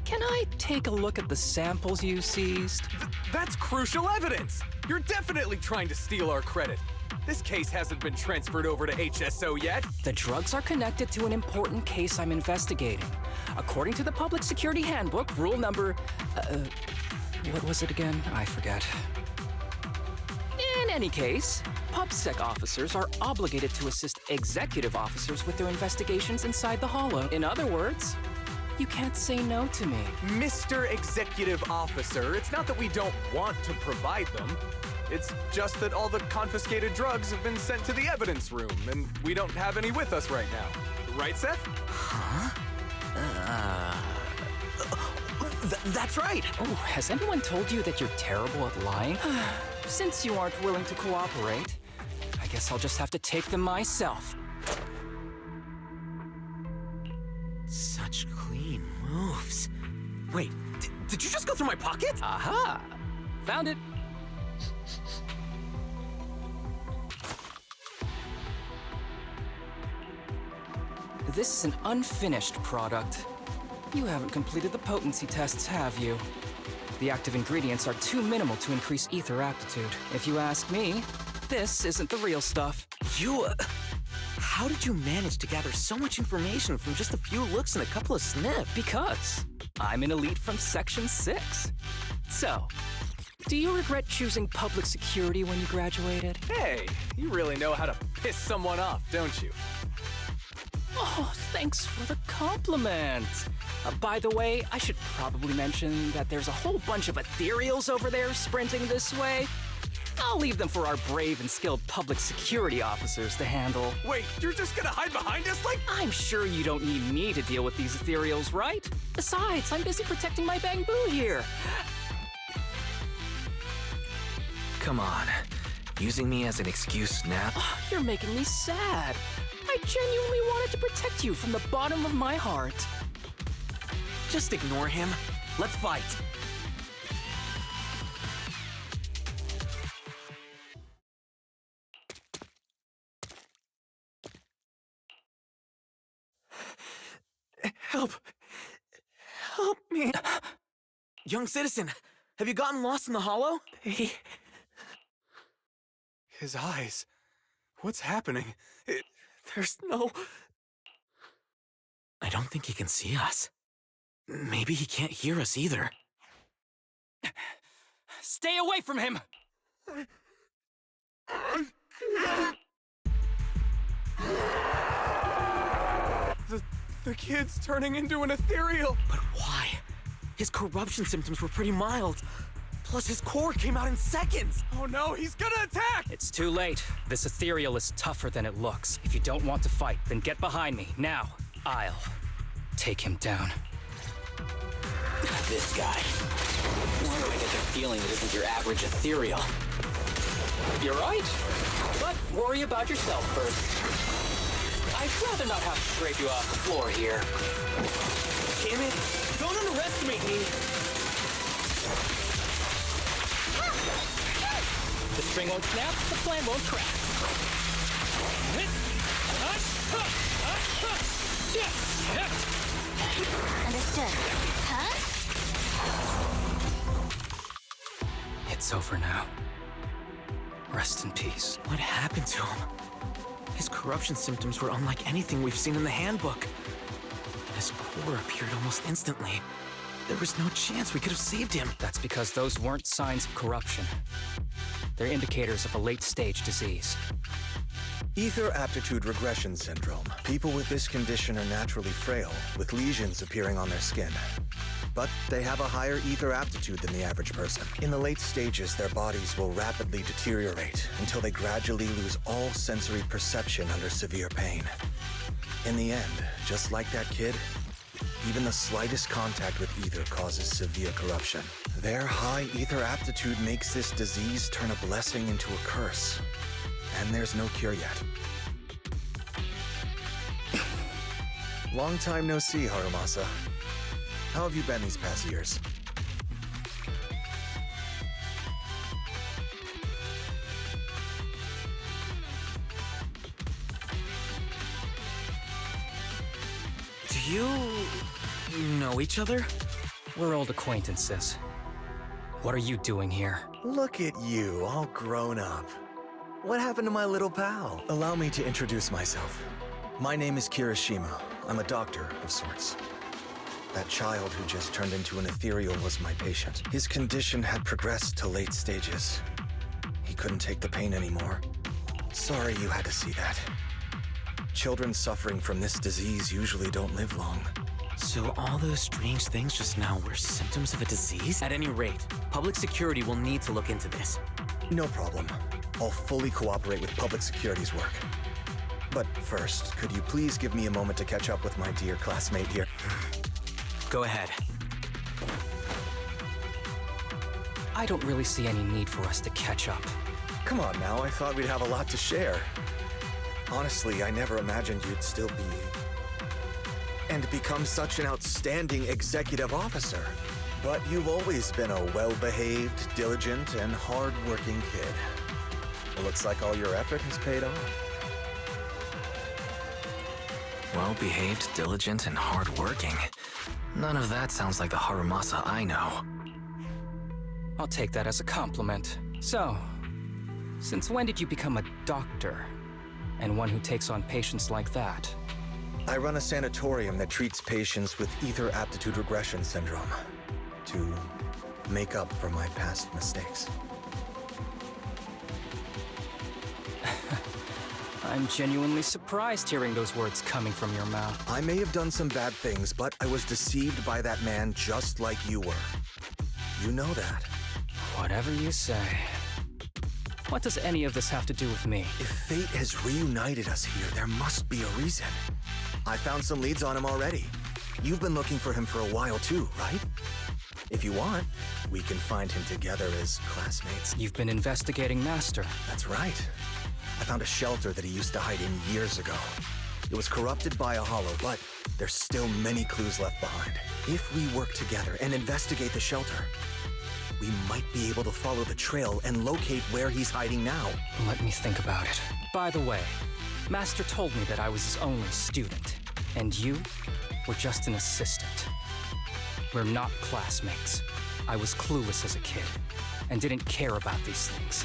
Can I take a look at the samples you seized? That's crucial evidence! You're definitely trying to steal our credit. This case hasn't been transferred over to HSO yet. The drugs are connected to an important case I'm investigating. According to the Public Security Handbook, rule number... what was it again? I forget. In any case, PubSec officers are obligated to assist executive officers with their investigations inside the Hollow. In other words, you can't say no to me. Mr. Executive Officer, it's not that we don't want to provide them. It's just that all the confiscated drugs have been sent to the evidence room, and we don't have any with us right now. Right, Seth? Huh? That's right! Oh, has anyone told you that you're terrible at lying? Since you aren't willing to cooperate, I guess I'll just have to take them myself. Such clean moves. Wait, did you just go through my pocket? Aha! Found it. This is an unfinished product. You haven't completed the potency tests, have you? The active ingredients are too minimal to increase ether aptitude. If you ask me, this isn't the real stuff. How did you manage to gather so much information from just a few looks and a couple of sniffs? Because I'm an elite from Section 6. So, do you regret choosing public security when you graduated? Hey, you really know how to piss someone off, don't you? Oh, thanks for the compliment. By the way, I should probably mention that there's a whole bunch of ethereals over there sprinting this way. I'll leave them for our brave and skilled public security officers to handle. Wait, you're just gonna hide behind us like— I'm sure you don't need me to deal with these ethereals, right? Besides, I'm busy protecting my bamboo here. Come on. Using me as an excuse, Snap? Oh, you're making me sad. I genuinely wanted to protect you from the bottom of my heart. Just ignore him. Let's fight. Help! Help me! Young citizen, have you gotten lost in the Hollow? His eyes. What's happening? There's no... I don't think he can see us. Maybe he can't hear us either. Stay away from him! The kid's turning into an ethereal. But why? His corruption symptoms were pretty mild. Plus his core came out in seconds. Oh no, he's gonna attack! It's too late. This ethereal is tougher than it looks. If you don't want to fight, then get behind me. Now, I'll take him down. This guy. Why do I get the feeling it isn't your average ethereal? You're right. But worry about yourself first. I'd rather not have to scrape you off the floor here. Damn it! Don't underestimate me! The string won't snap, the plan won't crack. Understood. Huh? It's over now. Rest in peace. What happened to him? His corruption symptoms were unlike anything we've seen in the handbook. And his core appeared almost instantly. There was no chance we could have saved him. That's because those weren't signs of corruption. They're indicators of a late-stage disease. Ether aptitude regression syndrome. People with this condition are naturally frail, with lesions appearing on their skin. but they have a higher ether aptitude than the average person. In the late stages, their bodies will rapidly deteriorate until they gradually lose all sensory perception under severe pain. In the end, just like that kid, even the slightest contact with ether causes severe corruption. Their high ether aptitude makes this disease turn a blessing into a curse. And there's no cure yet. Long time no see, Harumasa. How have you been these past years? Do you know each other? We're old acquaintances. What are you doing here? Look at you, all grown up. What happened to my little pal? Allow me to introduce myself. My name is Kirishima. I'm a doctor of sorts. That child who just turned into an ethereal was my patient. His condition had progressed to late stages. He couldn't take the pain anymore. Sorry you had to see that. Children suffering from this disease usually don't live long. So all those strange things just now were symptoms of a disease? At any rate, public security will need to look into this. No problem. I'll fully cooperate with public security's work. But first, could you please give me a moment to catch up with my dear classmate here? Go ahead. I don't really see any need for us to catch up. Come on now, I thought we'd have a lot to share. Honestly, I never imagined you'd still be... and become such an outstanding executive officer. But you've always been a well-behaved, diligent, and hard-working kid. It looks like all your effort has paid off. Well-behaved, diligent, and hardworking. None of that sounds like the Harumasa I know. I'll take that as a compliment. So, since when did you become a doctor? And one who takes on patients like that? I run a sanatorium that treats patients with ether aptitude regression syndrome to make up for my past mistakes. I'm genuinely surprised hearing those words coming from your mouth. I may have done some bad things, but I was deceived by that man just like you were. You know that. Whatever you say. What does any of this have to do with me? If fate has reunited us here, there must be a reason. I found some leads on him already. You've been looking for him for a while too, right? If you want, we can find him together as classmates. You've been investigating Master. That's right. I found a shelter that he used to hide in years ago. It was corrupted by a hollow, but there's still many clues left behind. If we work together and investigate the shelter, we might be able to follow the trail and locate where he's hiding now. Let me think about it. By the way, Master told me that I was his only student, and you were just an assistant. We're not classmates. I was clueless as a kid, and didn't care about these things.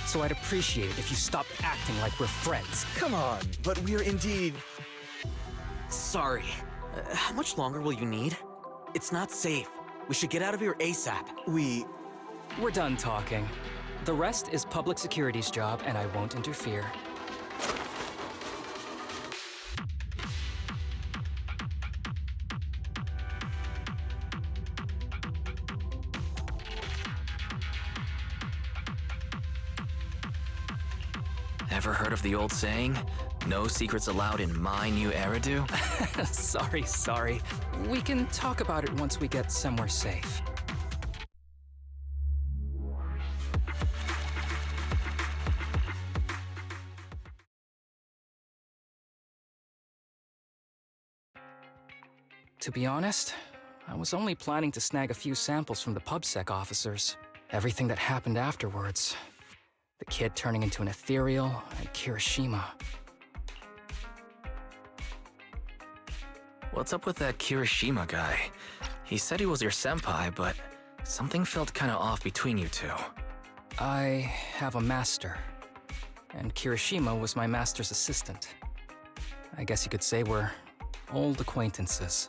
So I'd appreciate it if you stopped acting like we're friends. Come on, but we're indeed... Sorry. How much longer will you need? It's not safe. We should get out of here ASAP. We're done talking. The rest is public security's job, and I won't interfere. Ever heard of the old saying, no secrets allowed in my new Eridu? Sorry. We can talk about it once we get somewhere safe. To be honest, I was only planning to snag a few samples from the PubSec officers. Everything that happened afterwards. The kid turning into an ethereal, and Kirishima. What's up with that Kirishima guy? He said he was your senpai, but something felt kinda off between you two. I have a master, and Kirishima was my master's assistant. I guess you could say we're old acquaintances.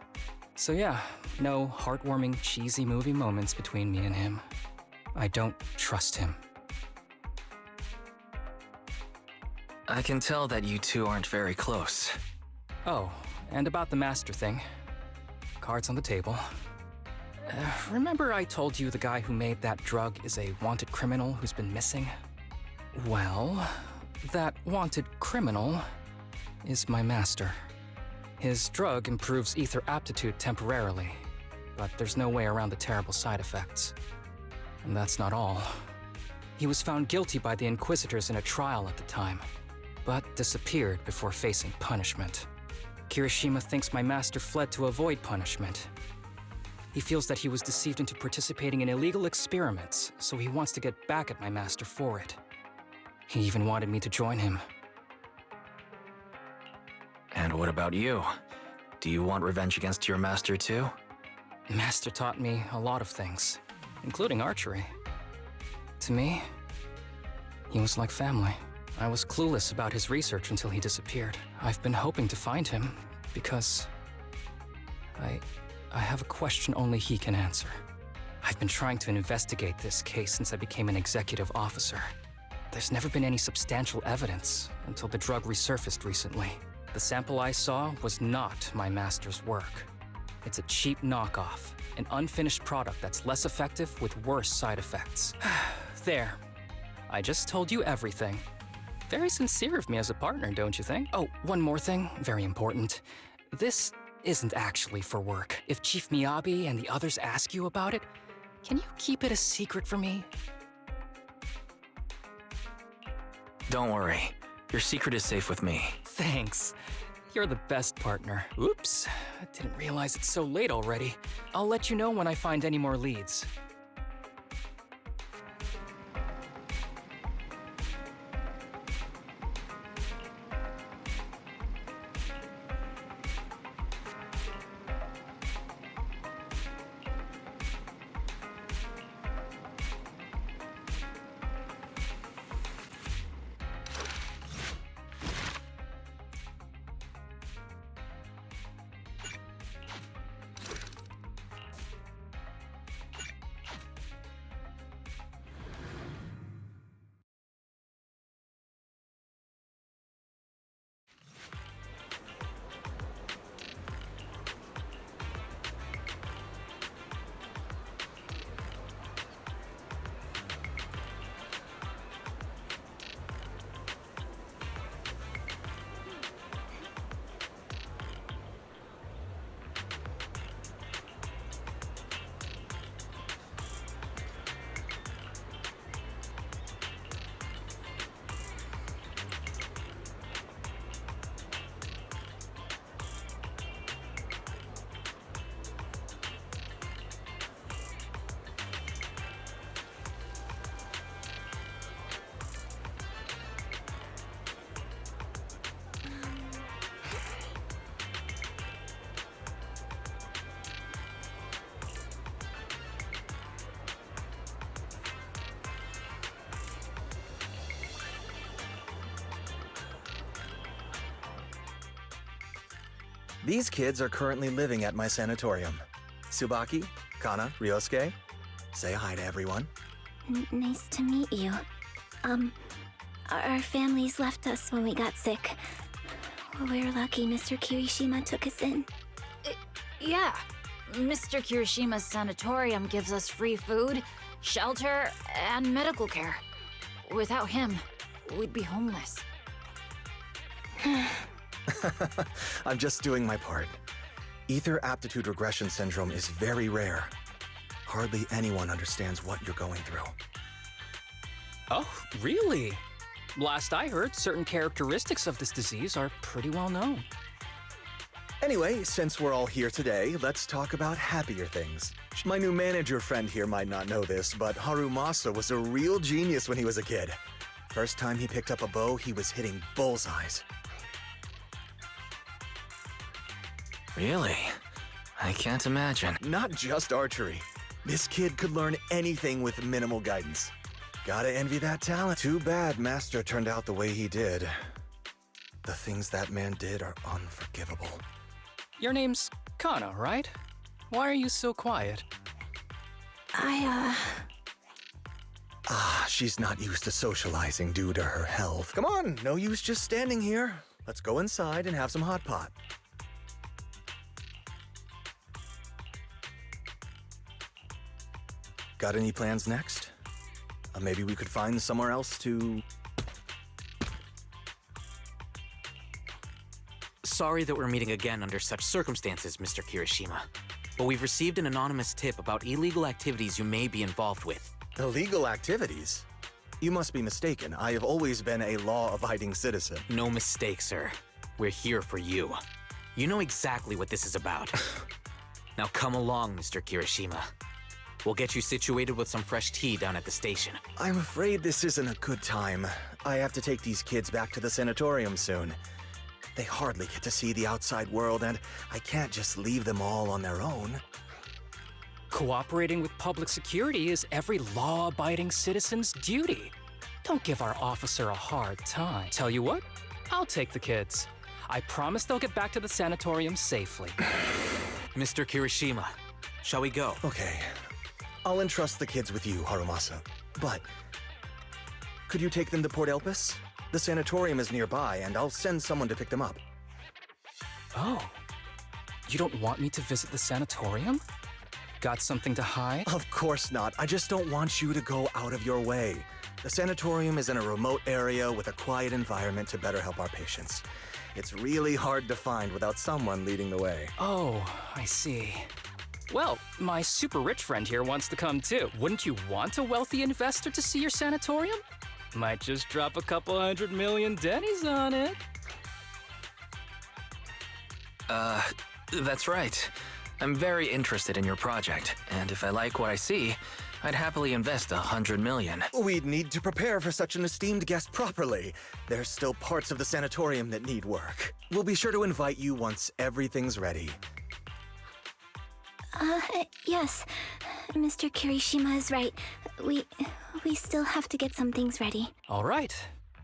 So yeah, no heartwarming, cheesy movie moments between me and him. I don't trust him. I can tell that you two aren't very close. Oh, and about the master thing. Cards on the table. Remember I told you the guy who made that drug is a wanted criminal who's been missing? Well, that wanted criminal is my master. His drug improves ether aptitude temporarily, but there's no way around the terrible side effects. And that's not all. He was found guilty by the Inquisitors in a trial at the time, but disappeared before facing punishment. Kirishima thinks my master fled to avoid punishment. He feels that he was deceived into participating in illegal experiments, so he wants to get back at my master for it. He even wanted me to join him. And what about you? Do you want revenge against your master too? Master taught me a lot of things, including archery. To me, he was like family. I was clueless about his research until he disappeared. I've been hoping to find him because I have a question only he can answer. I've been trying to investigate this case since I became an executive officer. There's never been any substantial evidence until the drug resurfaced recently. The sample I saw was not my master's work. It's a cheap knockoff, an unfinished product that's less effective with worse side effects. There. I just told you everything. Very sincere of me as a partner, don't you think? Oh, one more thing, very important. This isn't actually for work. If Chief Miyabi and the others ask you about it, can you keep it a secret for me? Don't worry. Your secret is safe with me. Thanks. You're the best partner. Oops, I didn't realize it's so late already. I'll let you know when I find any more leads. These kids are currently living at my sanatorium. Tsubaki, Kana, Ryosuke, say hi to everyone. Nice to meet you. Our families left us when we got sick. We're lucky Mr. Kirishima took us in. Yeah. Mr. Kirishima's sanatorium gives us free food, shelter, and medical care. Without him, we'd be homeless. I'm just doing my part. Ether aptitude regression syndrome is very rare. Hardly anyone understands what you're going through. Oh, really? Last I heard, certain characteristics of this disease are pretty well known. Anyway, since we're all here today, let's talk about happier things. My new manager friend here might not know this, but Harumasa was a real genius when he was a kid. First time he picked up a bow, he was hitting bullseyes. Really? I can't imagine. Not just archery. This kid could learn anything with minimal guidance. Gotta envy that talent. Too bad Master turned out the way he did. The things that man did are unforgivable. Your name's Kana, right? Why are you so quiet? She's not used to socializing due to her health. Come on, no use just standing here. Let's go inside and have some hot pot. Got any plans next? Maybe we could find somewhere else to... Sorry that we're meeting again under such circumstances, Mr. Kirishima. But we've received an anonymous tip about illegal activities you may be involved with. Illegal activities? You must be mistaken. I have always been a law-abiding citizen. No mistake, sir. We're here for you. You know exactly what this is about. Now come along, Mr. Kirishima. We'll get you situated with some fresh tea down at the station. I'm afraid this isn't a good time. I have to take these kids back to the sanatorium soon. They hardly get to see the outside world, and I can't just leave them all on their own. Cooperating with public security is every law-abiding citizen's duty. Don't give our officer a hard time. Tell you what, I'll take the kids. I promise they'll get back to the sanatorium safely. Mr. Kirishima, shall we go? Okay. I'll entrust the kids with you, Harumasa. But could you take them to Port Elpis? The sanatorium is nearby, and I'll send someone to pick them up. Oh. You don't want me to visit the sanatorium? Got something to hide? Of course not. I just don't want you to go out of your way. The sanatorium is in a remote area with a quiet environment to better help our patients. It's really hard to find without someone leading the way. Oh, I see. Well, my super rich friend here wants to come too. Wouldn't you want a wealthy investor to see your sanatorium? Might just drop a couple $100 million Denny's on it. That's right. I'm very interested in your project, and if I like what I see, I'd happily invest $100 million. We'd need to prepare for such an esteemed guest properly. There's still parts of the sanatorium that need work. We'll be sure to invite you once everything's ready. Yes. Mr. Kirishima is right. We still have to get some things ready. All right.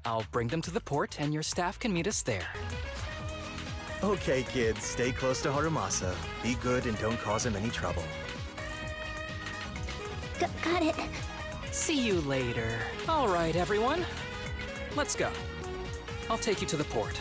I'll bring them to the port, and your staff can meet us there. Okay, kids, stay close to Harumasa. Be good and don't cause him any trouble. Got it. See you later. All right, everyone. Let's go. I'll take you to the port.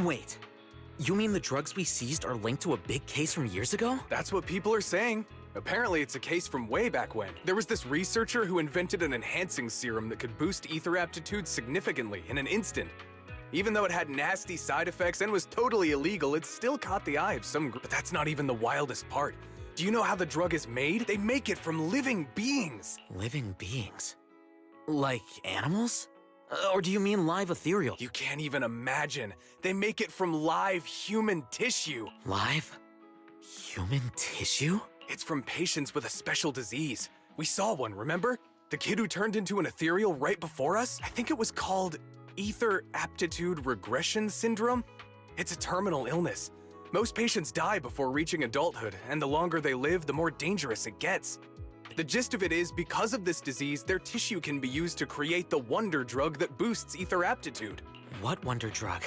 Wait, you mean the drugs we seized are linked to a big case from years ago? That's what people are saying. Apparently, it's a case from way back when. There was this researcher who invented an enhancing serum that could boost ether aptitude significantly in an instant. Even though it had nasty side effects and was totally illegal, it still caught the eye of some group. But that's not even the wildest part. Do you know how the drug is made? They make it from living beings. Living beings? Like animals? Or do you mean live ethereal? You can't even imagine. They make it from live human tissue. Live? Human tissue? It's from patients with a special disease. We saw one, remember? The kid who turned into an ethereal right before us? I think it was called ether aptitude regression syndrome. It's a terminal illness. Most patients die before reaching adulthood, and the longer they live, the more dangerous it gets. The gist of it is, because of this disease, their tissue can be used to create the wonder drug that boosts ether aptitude. What wonder drug?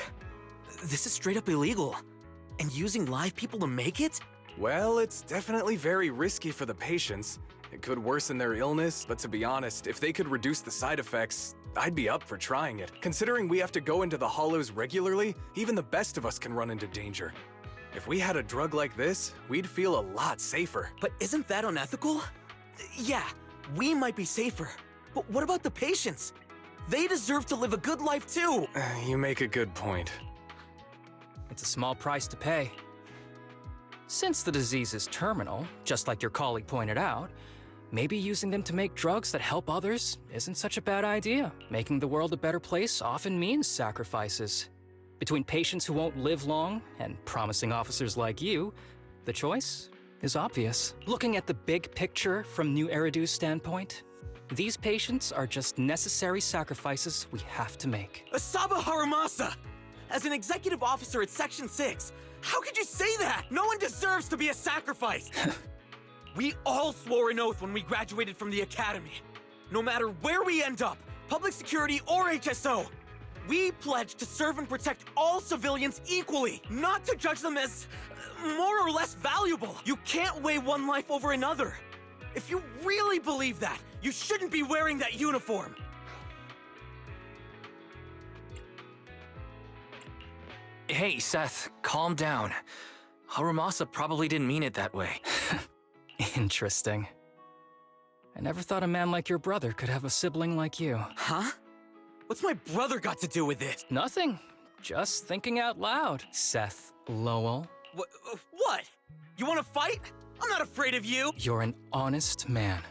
This is straight up illegal. And using live people to make it? Well, it's definitely very risky for the patients. It could worsen their illness, but to be honest, if they could reduce the side effects, I'd be up for trying it. Considering we have to go into the hollows regularly, even the best of us can run into danger. If we had a drug like this, we'd feel a lot safer. But isn't that unethical? Yeah, we might be safer, but what about the patients? They deserve to live a good life too! You make a good point. It's a small price to pay. Since the disease is terminal, just like your colleague pointed out, maybe using them to make drugs that help others isn't such a bad idea. Making the world a better place often means sacrifices. Between patients who won't live long and promising officers like you, the choice is obvious. Looking at the big picture from New Eridu's standpoint, these patients are just necessary sacrifices we have to make. Asaba Harumasa! As an executive officer at Section 6, how could you say that? No one deserves to be a sacrifice! We all swore an oath when we graduated from the academy. No matter where we end up, public security or HSO, we pledge to serve and protect all civilians equally, not to judge them as more or less valuable. You can't weigh one life over another. If you really believe that, you shouldn't be wearing that uniform. Hey, Seth, calm down. Harumasa probably didn't mean it that way. Interesting. I never thought a man like your brother could have a sibling like you. Huh? What's my brother got to do with this? Nothing. Just thinking out loud, Seth Lowell. What? You want to fight? I'm not afraid of you! You're an honest man.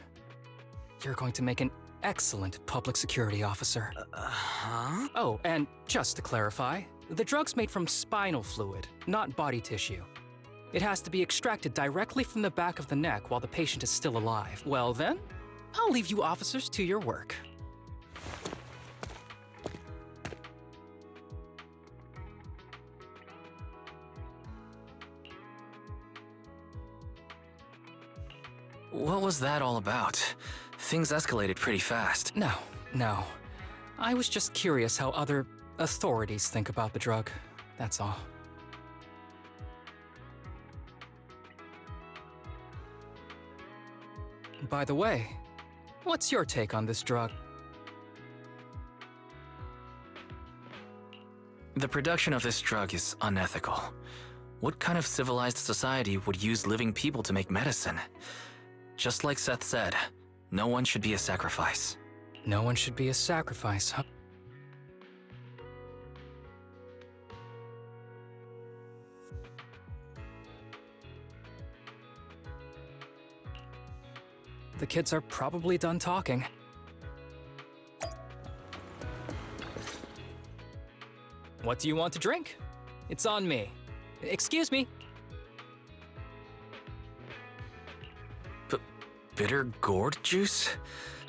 You're going to make an excellent public security officer. Huh? Oh, and just to clarify, the drug's made from spinal fluid, not body tissue. It has to be extracted directly from the back of the neck while the patient is still alive. Well then, I'll leave you officers to your work. What was that all about? Things escalated pretty fast. No. I was just curious how other authorities think about the drug. That's all. By the way, what's your take on this drug? The production of this drug is unethical. What kind of civilized society would use living people to make medicine? Just like Seth said, no one should be a sacrifice. No one should be a sacrifice, huh? The kids are probably done talking. What do you want to drink? It's on me. Excuse me. Bitter gourd juice?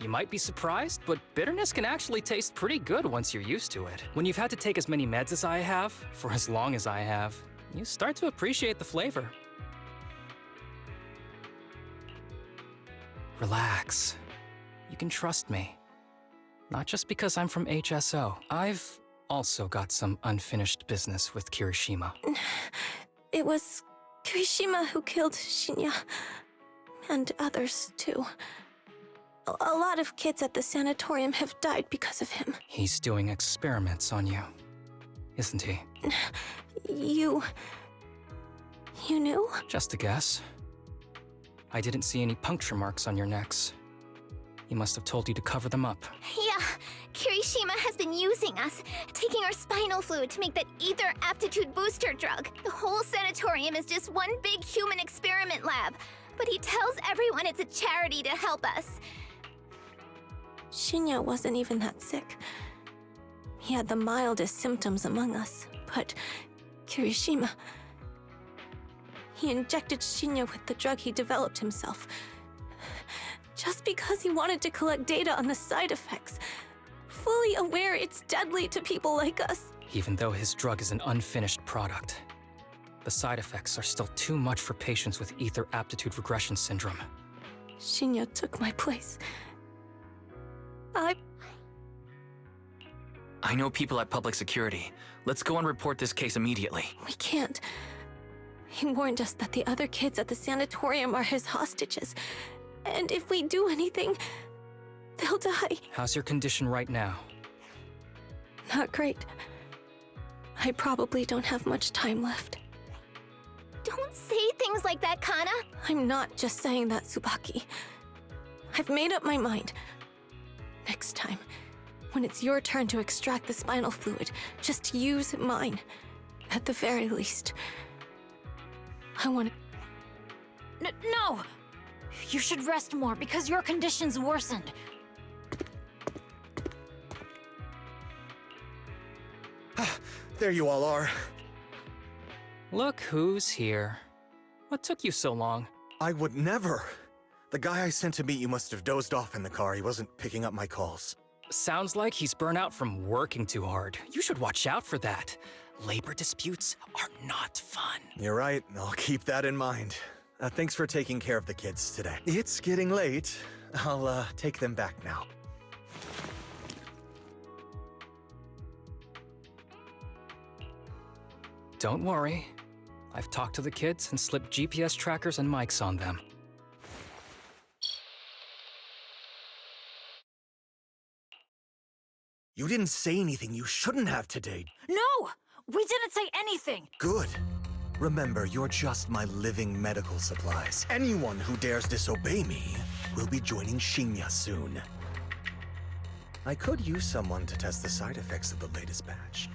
You might be surprised, but bitterness can actually taste pretty good once you're used to it. When you've had to take as many meds as I have, for as long as I have, you start to appreciate the flavor. Relax. You can trust me. Not just because I'm from HSO. I've also got some unfinished business with Kirishima. It was Kirishima who killed Shinya. And others, too. A lot of kids at the sanatorium have died because of him. He's doing experiments on you. isn't he? You knew? Just a guess. I didn't see any puncture marks on your necks. He must have told you to cover them up. Yeah, Kirishima has been using us, taking our spinal fluid to make that ether aptitude booster drug. The whole sanatorium is just one big human experiment lab, but he tells everyone it's a charity to help us. Shinya wasn't even that sick. He had the mildest symptoms among us, but Kirishima... He injected Shinya with the drug he developed himself. Just because he wanted to collect data on the side effects, fully aware it's deadly to people like us. Even though his drug is an unfinished product, the side effects are still too much for patients with ether aptitude regression syndrome. Shinya took my place. I know people at public security. Let's go and report this case immediately. We can't. He warned us that the other kids at the sanatorium are his hostages. And if we do anything, they'll die. How's your condition right now? Not great. I probably don't have much time left. Don't say things like that, Kana. I'm not just saying that, Tsubaki. I've made up my mind. Next time, when it's your turn to extract the spinal fluid, just use mine. At the very least. I want to... No! You should rest more because your condition's worsened. There you all are. Look who's here. What took you so long? I would never. The guy I sent to meet you must have dozed off in the car. He wasn't picking up my calls. Sounds like he's burnt out from working too hard. You should watch out for that. Labor disputes are not fun. You're right. I'll keep that in mind. Thanks for taking care of the kids today. It's getting late. I'll take them back now. Don't worry. I've talked to the kids and slipped GPS trackers and mics on them. You didn't say anything you shouldn't have today. No! We didn't say anything! Good. Remember, you're just my living medical supplies. Anyone who dares disobey me will be joining Shinya soon. I could use someone to test the side effects of the latest batch.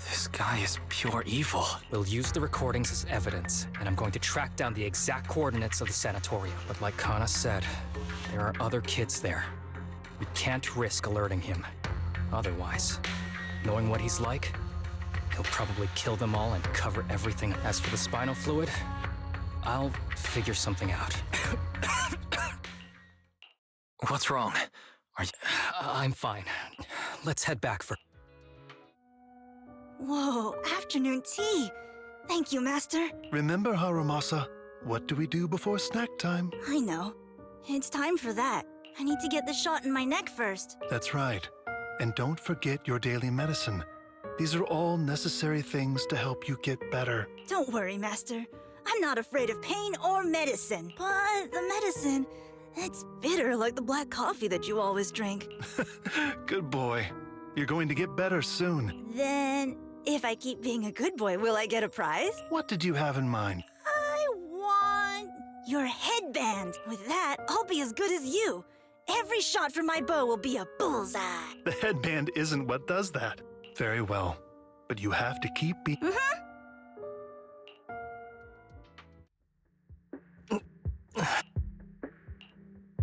This guy is pure evil. We'll use the recordings as evidence, and I'm going to track down the exact coordinates of the sanatorium. But like Kana said, there are other kids there. We can't risk alerting him. Otherwise, knowing what he's like, he'll probably kill them all and cover everything. As for the spinal fluid, I'll figure something out. What's wrong? Are you... I'm fine. Let's head back for... Whoa, afternoon tea. Thank you, Master. Remember, Harumasa, what do we do before snack time? I know. It's time for that. I need to get the shot in my neck first. That's right. And don't forget your daily medicine. These are all necessary things to help you get better. Don't worry, Master. I'm not afraid of pain or medicine. But the medicine, it's bitter like the black coffee that you always drink. Good boy. You're going to get better soon. Then, if I keep being a good boy, will I get a prize? What did you have in mind? I want your headband. With that, I'll be as good as you. Every shot from my bow will be a bullseye. The headband isn't what does that. Very well. But you have to keep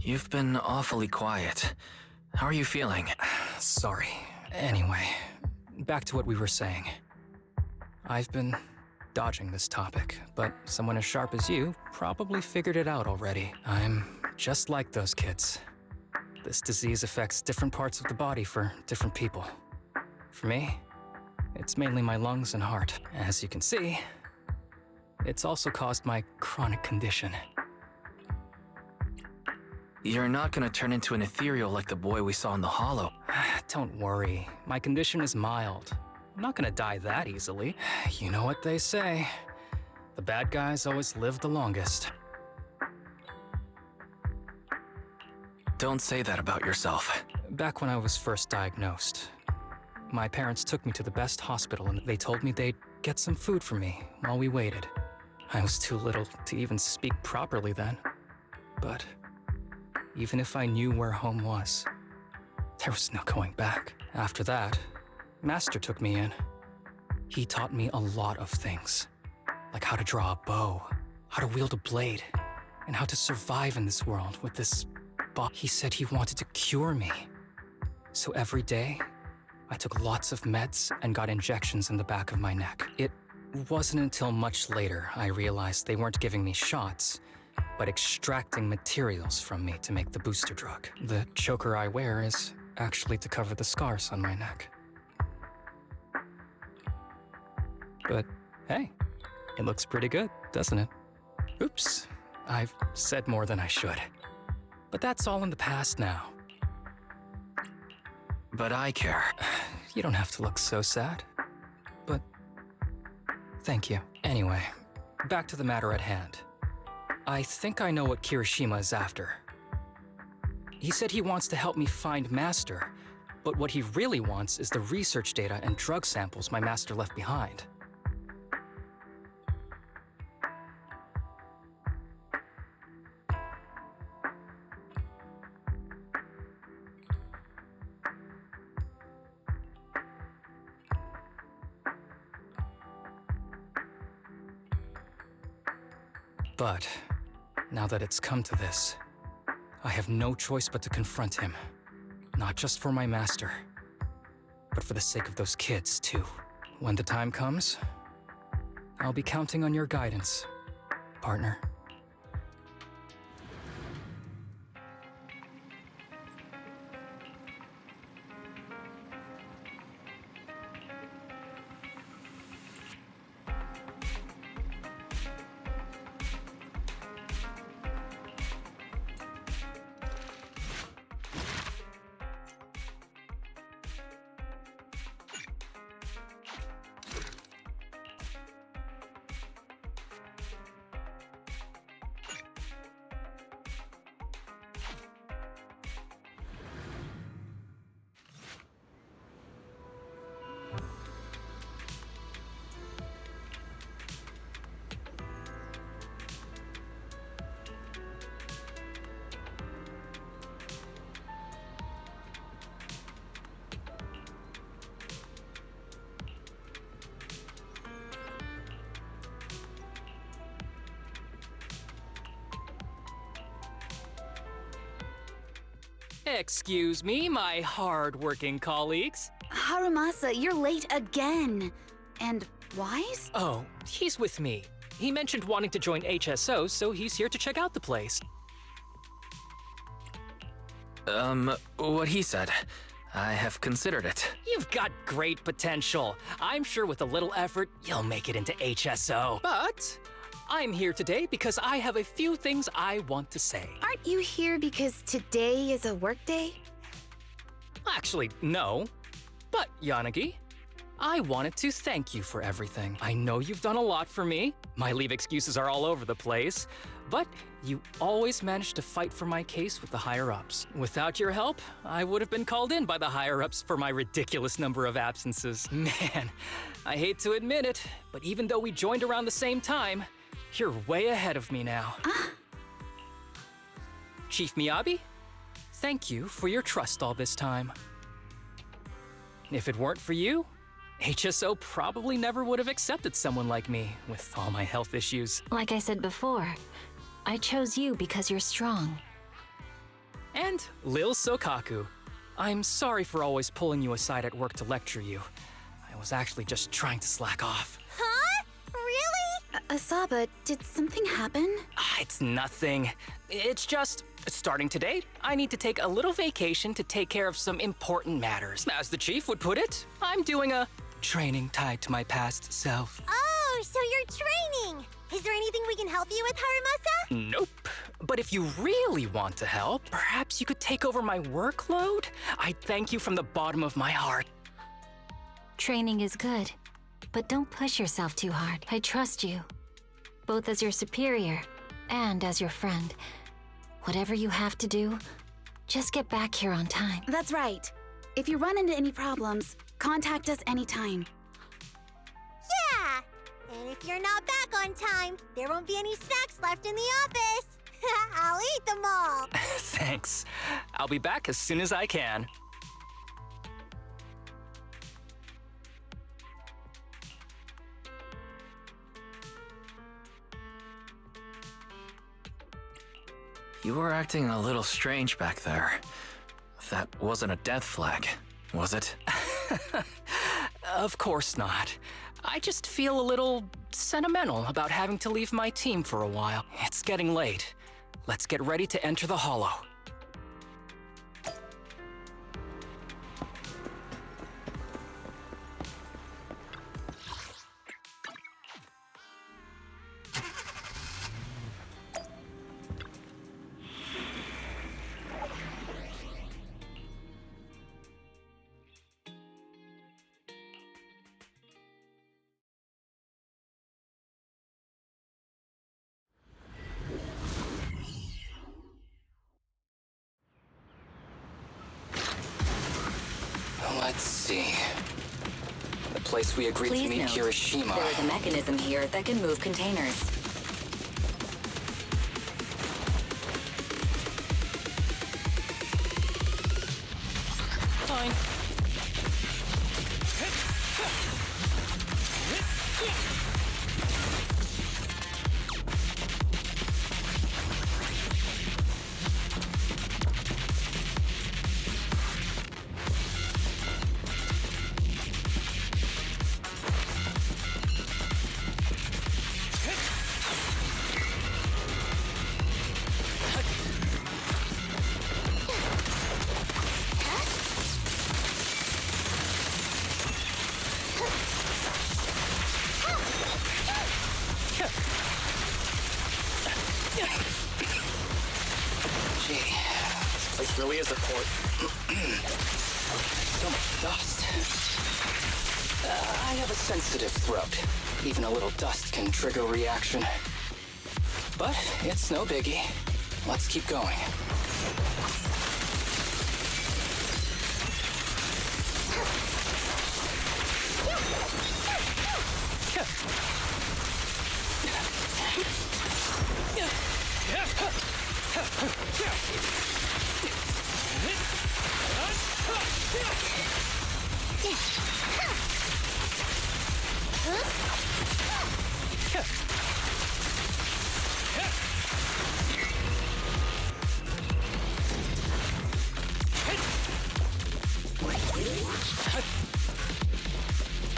You've been awfully quiet. How are you feeling? Sorry. Anyway, back to what we were saying. I've been dodging this topic, but someone as sharp as you probably figured it out already. I'm just like those kids. This disease affects different parts of the body for different people. For me, it's mainly my lungs and heart. As you can see, it's also caused my chronic condition. You're not gonna turn into an ethereal like the boy we saw in the hollow. Don't worry. My condition is mild. I'm not gonna die that easily. You know what they say. The bad guys always live the longest. Don't say that about yourself. Back when I was first diagnosed, my parents took me to the best hospital and they told me they'd get some food for me while we waited. I was too little to even speak properly then. But even if I knew where home was, there was no going back. After that, Master took me in. He taught me a lot of things, like how to draw a bow, how to wield a blade, and how to survive in this world with this He said he wanted to cure me. So every day, I took lots of meds and got injections in the back of my neck. It wasn't until much later I realized they weren't giving me shots, but extracting materials from me to make the booster drug. The choker I wear is actually to cover the scars on my neck. But hey, it looks pretty good, doesn't it? Oops, I've said more than I should. But that's all in the past now. But I care. You don't have to look so sad. But thank you. Anyway, back to the matter at hand. I think I know what Kirishima is after. He said he wants to help me find Master, but what he really wants is the research data and drug samples my master left behind. But now that it's come to this, I have no choice but to confront him. Not just for my master, but for the sake of those kids, too. When the time comes, I'll be counting on your guidance, partner. Excuse me, my hard-working colleagues. Harumasa, you're late again. And Wise? Oh, he's with me. He mentioned wanting to join HSO, so he's here to check out the place. What he said. I have considered it. You've got great potential. I'm sure with a little effort, you'll make it into HSO. But I'm here today because I have a few things I want to say. Aren't you here because today is a work day? Actually, no. But, Yanagi, I wanted to thank you for everything. I know you've done a lot for me. My leave excuses are all over the place. But you always managed to fight for my case with the higher-ups. Without your help, I would have been called in by the higher-ups for my ridiculous number of absences. Man, I hate to admit it, but even though we joined around the same time, you're way ahead of me now. Chief Miyabi, thank you for your trust all this time. If it weren't for you, HSO probably never would have accepted someone like me with all my health issues. Like I said before, I chose you because you're strong. And Lil Sokaku, I'm sorry for always pulling you aside at work to lecture you. I was actually just trying to slack off. Huh? Really? Asaba, did something happen? It's nothing. It's just, starting today, I need to take a little vacation to take care of some important matters. As the chief would put it, I'm doing a training tied to my past self. Oh, so you're training! Is there anything we can help you with, Harumasa? Nope. But if you really want to help, perhaps you could take over my workload? I thank you from the bottom of my heart. Training is good, but don't push yourself too hard. I trust you, both as your superior and as your friend. Whatever you have to do, just get back here on time. That's right. If you run into any problems, contact us anytime. Yeah! And if you're not back on time, there won't be any snacks left in the office. I'll eat them all. Thanks. I'll be back as soon as I can. You were acting a little strange back there. That wasn't a death flag, was it? Of course not. I just feel a little sentimental about having to leave my team for a while. It's getting late. Let's get ready to enter the Hollow. Let's see. The place we agreed to meet Kirishima. There is a mechanism here that can move containers. Fine. Gee, this place really is a port. So much dust. I have a sensitive throat. Even a little dust can trigger a reaction. But it's no biggie. Let's keep going.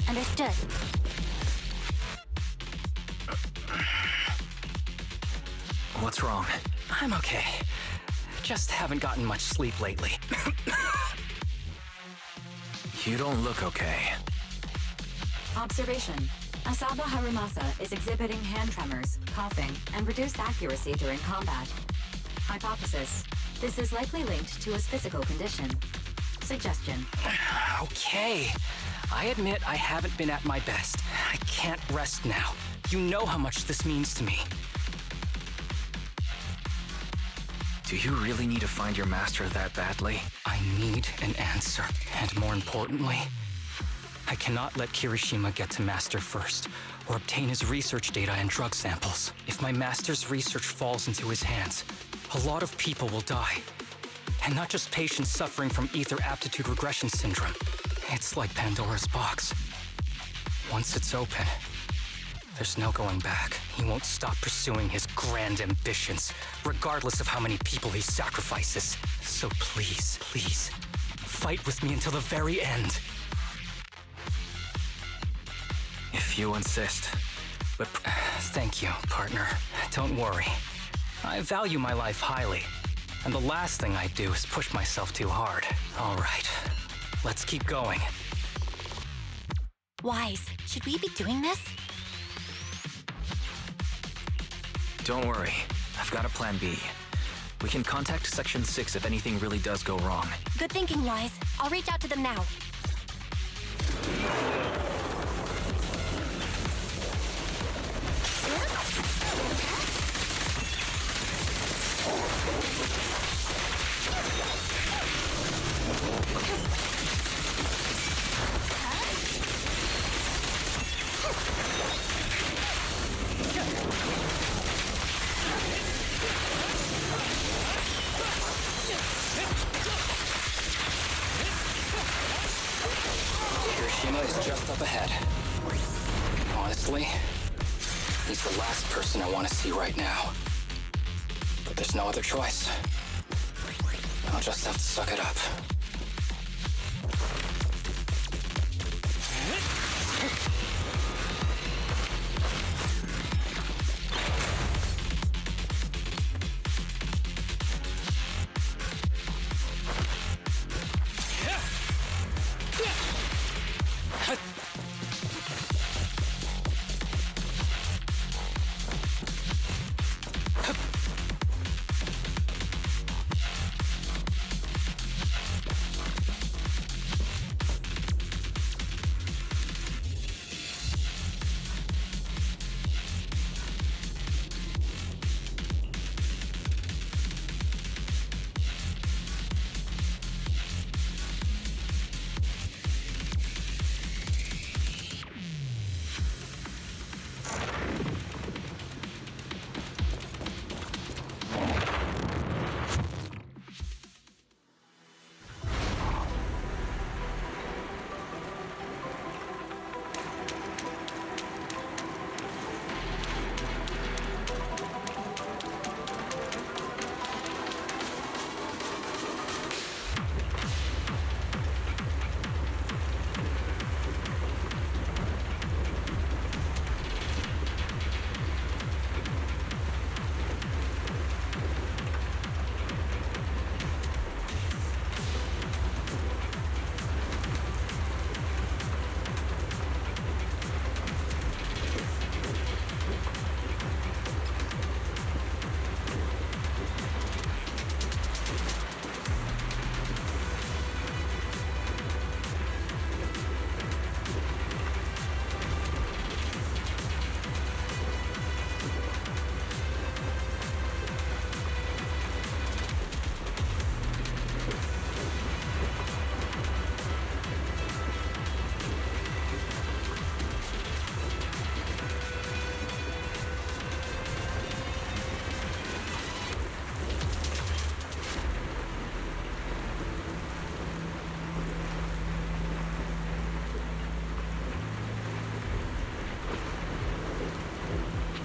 Understood. What's wrong? I'm okay. Just haven't gotten much sleep lately. You don't look okay. Observation. Asaba Harumasa is exhibiting hand tremors, coughing, and reduced accuracy during combat. Hypothesis. This is likely linked to his physical condition. Suggestion. Okay. I admit I haven't been at my best. I can't rest now. You know how much this means to me. Do you really need to find your master that badly? I need an answer. And more importantly, I cannot let Kirishima get to Master first, or obtain his research data and drug samples. If my master's research falls into his hands, a lot of people will die. And not just patients suffering from ether aptitude regression syndrome. It's like Pandora's box. Once it's open, there's no going back. He won't stop pursuing his grand ambitions, regardless of how many people he sacrifices. So please, please, fight with me until the very end. If you insist. But thank you, partner. Don't worry. I value my life highly, and the last thing I do is push myself too hard. All right, let's keep going. Wise, should we be doing this? don't worry. I've got a plan B. We can contact Section 6 if anything really does go wrong. Good thinking, Wise. I'll reach out to them now. is just up ahead. Honestly, he's the last person I want to see right now. But there's no other choice. I'll just have to suck it up.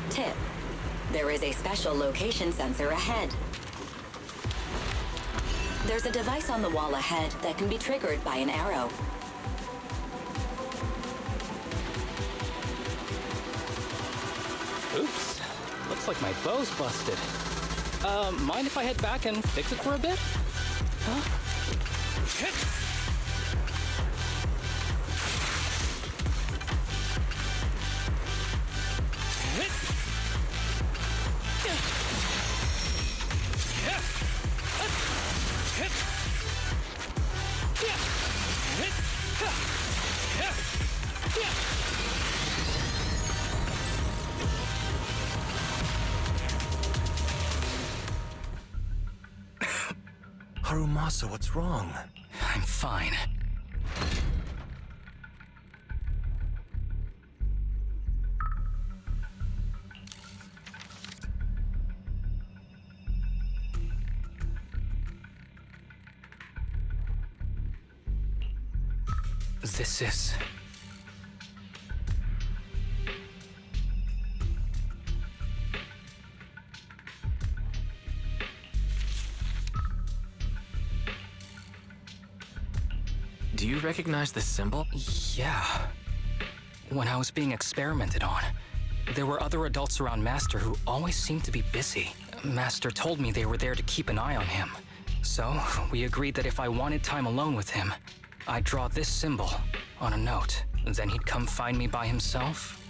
Tip: there is a special location sensor ahead. There's a device on the wall ahead that can be triggered by an arrow. Oops. Looks like my bow's busted. Mind if I head back and fix it for a bit? Huh? Harumasa, what's wrong? I'm fine. This is... Do you recognize this symbol? Yeah. When I was being experimented on, there were other adults around Master who always seemed to be busy. Master told me they were there to keep an eye on him. So, we agreed that if I wanted time alone with him, I'd draw this symbol on a note. Then he'd come find me by himself,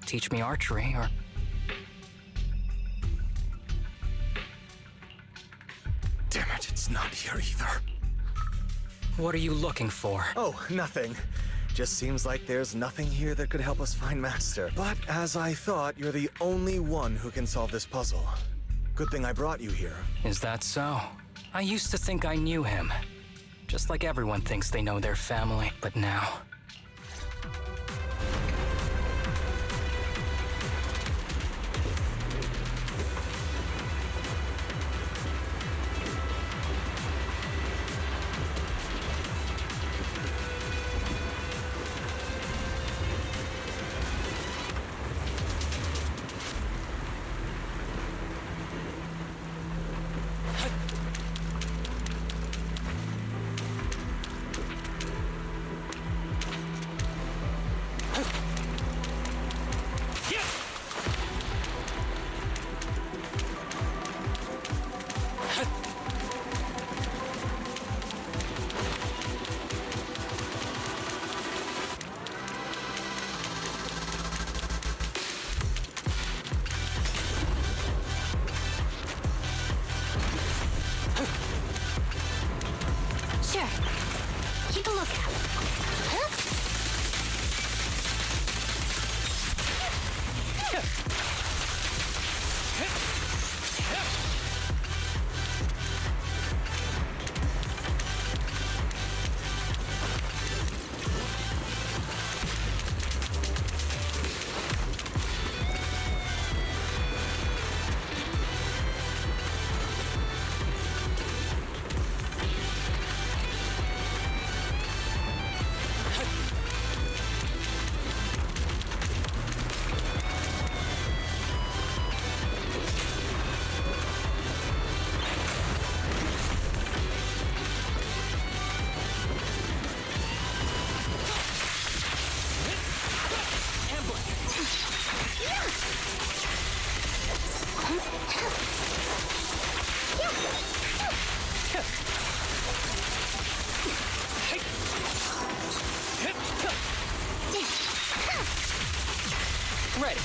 teach me archery, or... Damn it, it's not here either. What are you looking for? Oh, nothing. Just seems like there's nothing here that could help us find Master. But as I thought, you're the only one who can solve this puzzle. Good thing I brought you here. Is that so? I used to think I knew him. Just like everyone thinks they know their family, but now... ready.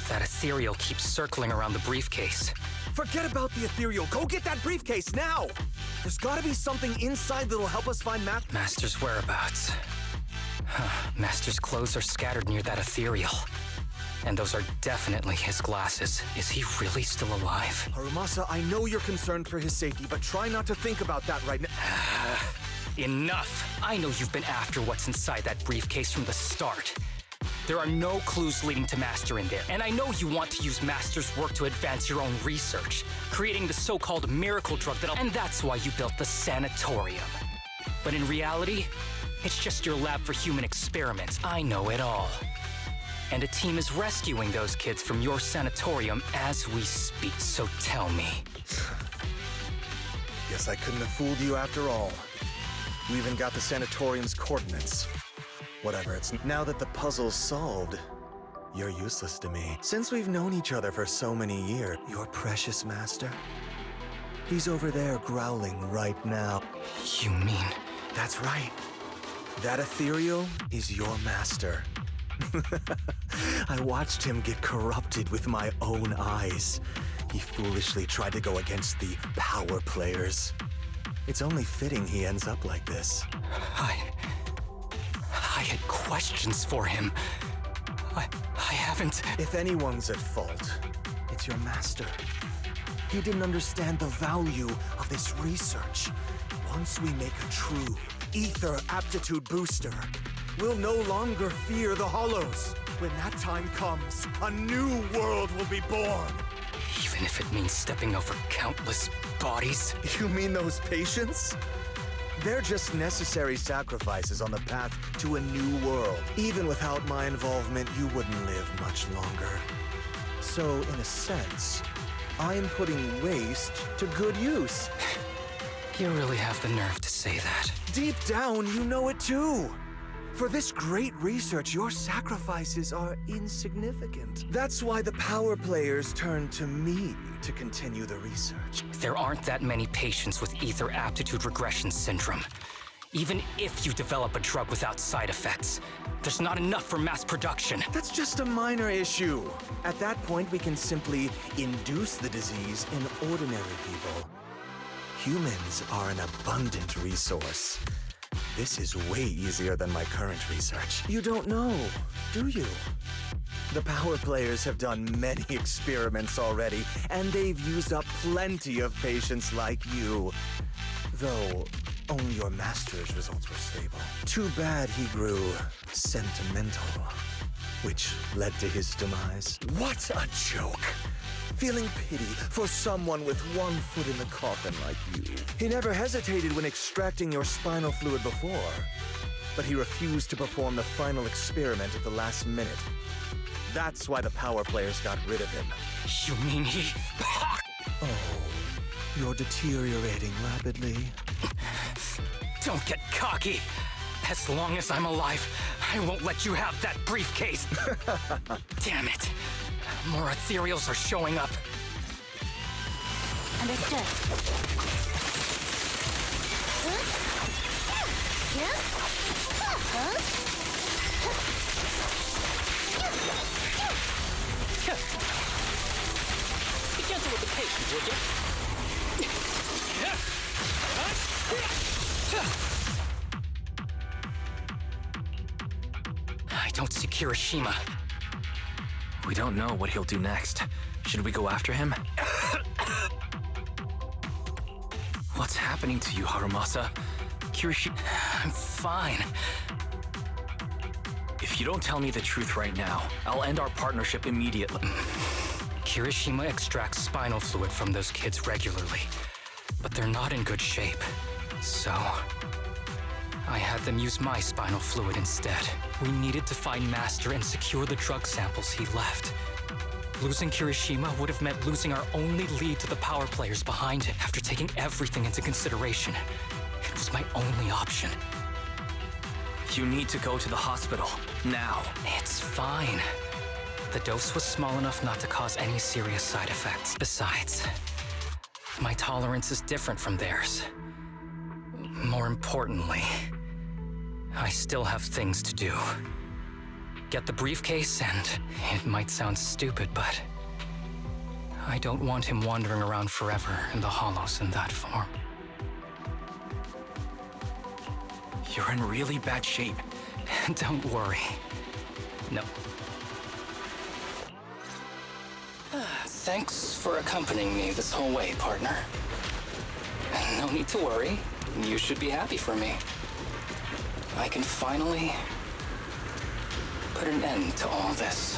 That ethereal keeps circling around the briefcase. Forget about the ethereal. Go get that briefcase now! There's gotta be something inside that'll help us find Master's whereabouts. Master's clothes are scattered near that ethereal. And those are definitely his glasses. Is he really still alive? Harumasa, I know you're concerned for his safety, but try not to think about that right now. Enough! I know you've been after what's inside that briefcase from the start. There are no clues leading to Master in there, and I know you want to use Master's work to advance your own research, creating the so-called miracle drug and that's why you built the sanatorium. But in reality, it's just your lab for human experiments. I know it all. And a team is rescuing those kids from your sanatorium as we speak, so tell me. Guess I couldn't have fooled you after all. We even got the sanatorium's coordinates. Whatever, it's now that the puzzle's solved, you're useless to me. Since we've known each other for so many years, your precious master, he's over there growling right now. You mean? That's right. That ethereal is your master. I watched him get corrupted with my own eyes. He foolishly tried to go against the power players. It's only fitting he ends up like this. I had questions for him. I haven't... If anyone's at fault, it's your master. He didn't understand the value of this research. Once we make a true ether aptitude booster, we'll no longer fear the hollows. When that time comes, a new world will be born. Even if it means stepping over countless bodies? You mean those patients? They're just necessary sacrifices on the path to a new world. Even without my involvement, you wouldn't live much longer. So, in a sense, I'm putting waste to good use. You really have the nerve to say that. Deep down, you know it too. For this great research, your sacrifices are insignificant. That's why the power players turn to me to continue the research. There aren't that many patients with ether aptitude regression syndrome. Even if you develop a drug without side effects, there's not enough for mass production. That's just a minor issue. At that point, we can simply induce the disease in ordinary people. Humans are an abundant resource. This is way easier than my current research. You don't know, do you? The power players have done many experiments already, and they've used up plenty of patients like you. Though, only your master's results were stable. Too bad he grew sentimental, which led to his demise. What a joke! Feeling pity for someone with one foot in the coffin like you. He never hesitated when extracting your spinal fluid before, but he refused to perform the final experiment at the last minute. That's why the power players got rid of him. You mean he... Oh, you're deteriorating rapidly. Don't get cocky. As long as I'm alive, I won't let you have that briefcase. Damn it. More ethereals are showing up. Understood. Be gentle with the patient, would you? I don't see Kirishima. We don't know what he'll do next. Should we go after him? What's happening to you, Harumasa? Kirishima... I'm fine. If you don't tell me the truth right now, I'll end our partnership immediately. Kirishima extracts spinal fluid from those kids regularly, but they're not in good shape. So, I had them use my spinal fluid instead. We needed to find Master and secure the drug samples he left. Losing Kirishima would have meant losing our only lead to the power players behind him. After taking everything into consideration, it was my only option. You need to go to the hospital, now. It's fine. The dose was small enough not to cause any serious side effects. Besides, my tolerance is different from theirs. More importantly, I still have things to do. Get the briefcase, and it might sound stupid, but I don't want him wandering around forever in the hollows in that form. You're in really bad shape. Don't worry. No. Thanks for accompanying me this whole way, partner. No need to worry. You should be happy for me. I can finally put an end to all this.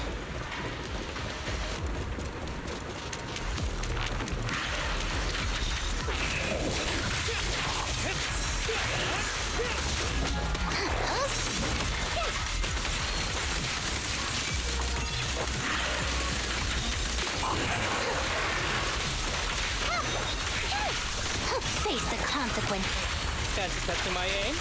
Face the consequence. Fancy testing my aim?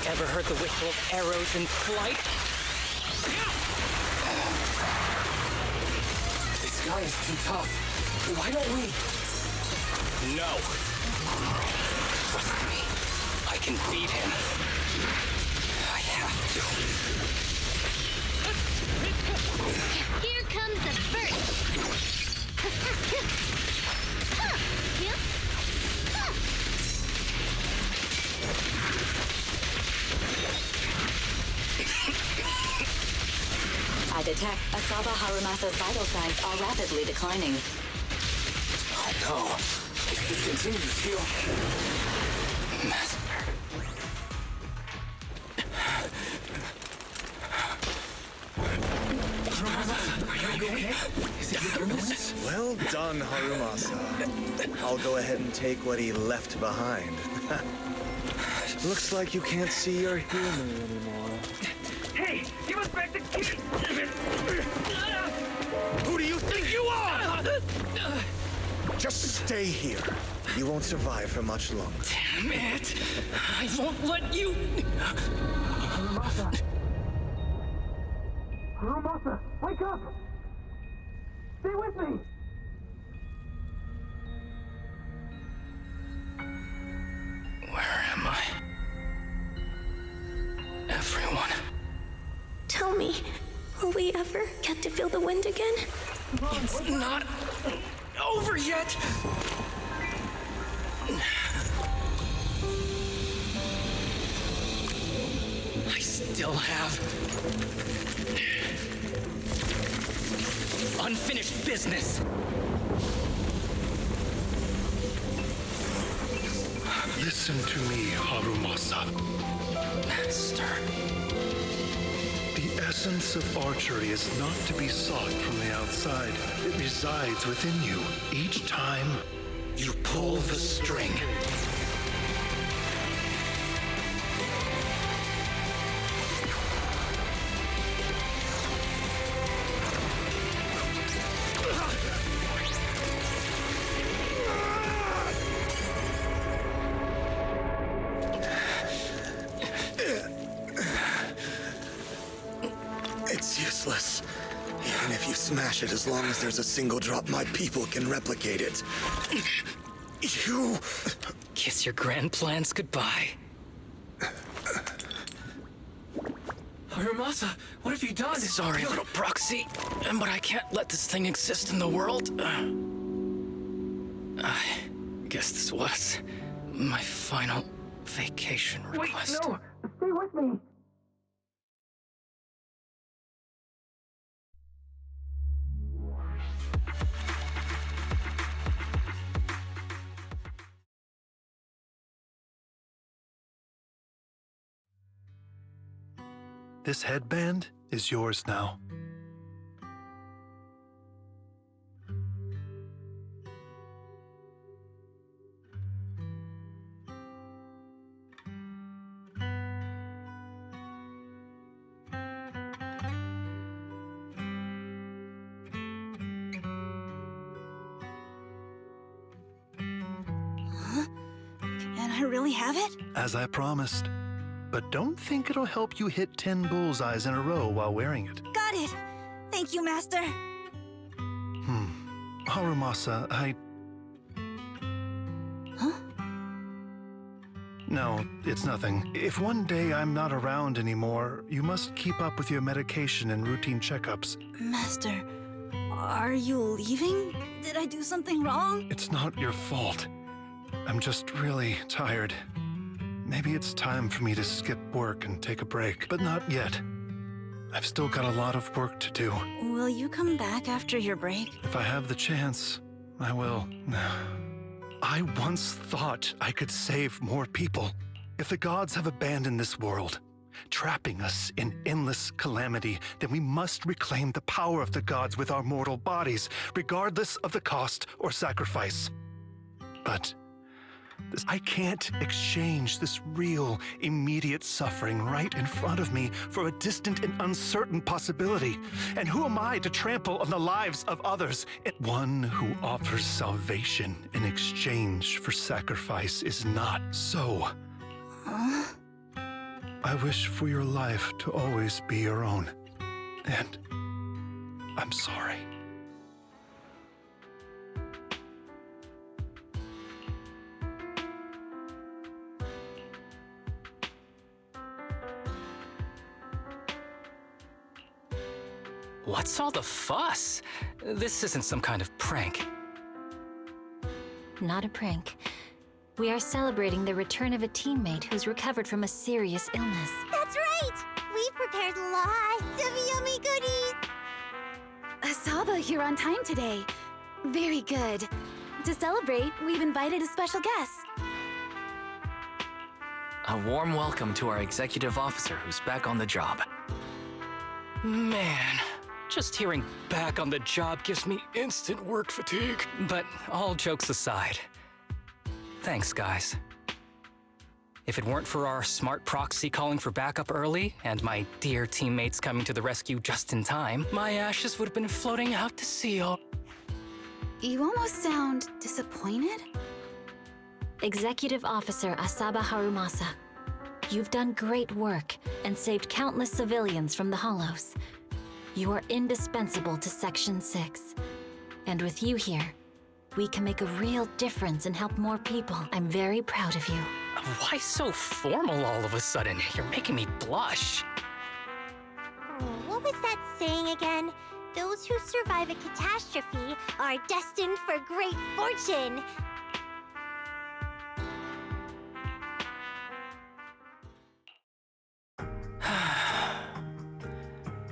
Ever heard the whistle of arrows in flight? This guy is too tough. Why don't we? No. Trust me. I can beat him. I have to. Here comes the first. I detect Asaba Harumasa's vital signs are rapidly declining. Oh no. If this continues, he'll... Master. Are you okay? Is it your illness? Well done, Harumasa. I'll go ahead and take what he left behind. Looks like you can't see your humor anymore. Hey, give us back the key! Who do you think you are? Just stay here. You won't survive for much longer. Damn it! I won't let you... Harumasa! Harumasa, wake up! Stay with me! Where am I? Everyone. Tell me, will we ever get to feel the wind again? It's not over yet! I still have unfinished business. Listen to me, Harumasa. Master. The essence of archery is not to be sought from the outside. It resides within you. Each time you pull the string. useless. Even if you smash it, as long as there's a single drop, my people can replicate it. You... Kiss your grand plans goodbye. Harumasa, what have you done? Sorry, little proxy, but I can't let this thing exist in the world. I guess this was my final vacation request. Wait, no! Stay with me! This headband is yours now. Can I really have it? As I promised. But don't think it'll help you hit 10 bullseyes in a row while wearing it. Got it! Thank you, Master. Harumasa, Huh? No, it's nothing. If one day I'm not around anymore, you must keep up with your medication and routine checkups. Master, are you leaving? Did I do something wrong? It's not your fault. I'm just really tired. Maybe it's time for me to skip work and take a break, but not yet. I've still got a lot of work to do. Will you come back after your break? If I have the chance, I will. I once thought I could save more people. If the gods have abandoned this world, trapping us in endless calamity, then we must reclaim the power of the gods with our mortal bodies, regardless of the cost or sacrifice. But I can't exchange this real, immediate suffering right in front of me for a distant and uncertain possibility. And who am I to trample on the lives of others? One who offers salvation in exchange for sacrifice is not so. I wish for your life to always be your own. And I'm sorry. What's all the fuss? This isn't some kind of prank. Not a prank. We are celebrating the return of a teammate who's recovered from a serious illness. That's right! We've prepared lots of yummy goodies! Asaba, you're on time today. Very good. To celebrate, we've invited a special guest. A warm welcome to our executive officer who's back on the job. Man, just hearing back on the job gives me instant work fatigue. But all jokes aside, thanks, guys. If it weren't for our smart proxy calling for backup early and my dear teammates coming to the rescue just in time, my ashes would have been floating out to sea all... You almost sound disappointed? Executive Officer Asaba Harumasa, you've done great work and saved countless civilians from the Hollows. You are indispensable to Section 6. And with you here, we can make a real difference and help more people. I'm very proud of you. Why so formal all of a sudden? You're making me blush. What was that saying again? Those who survive a catastrophe are destined for great fortune.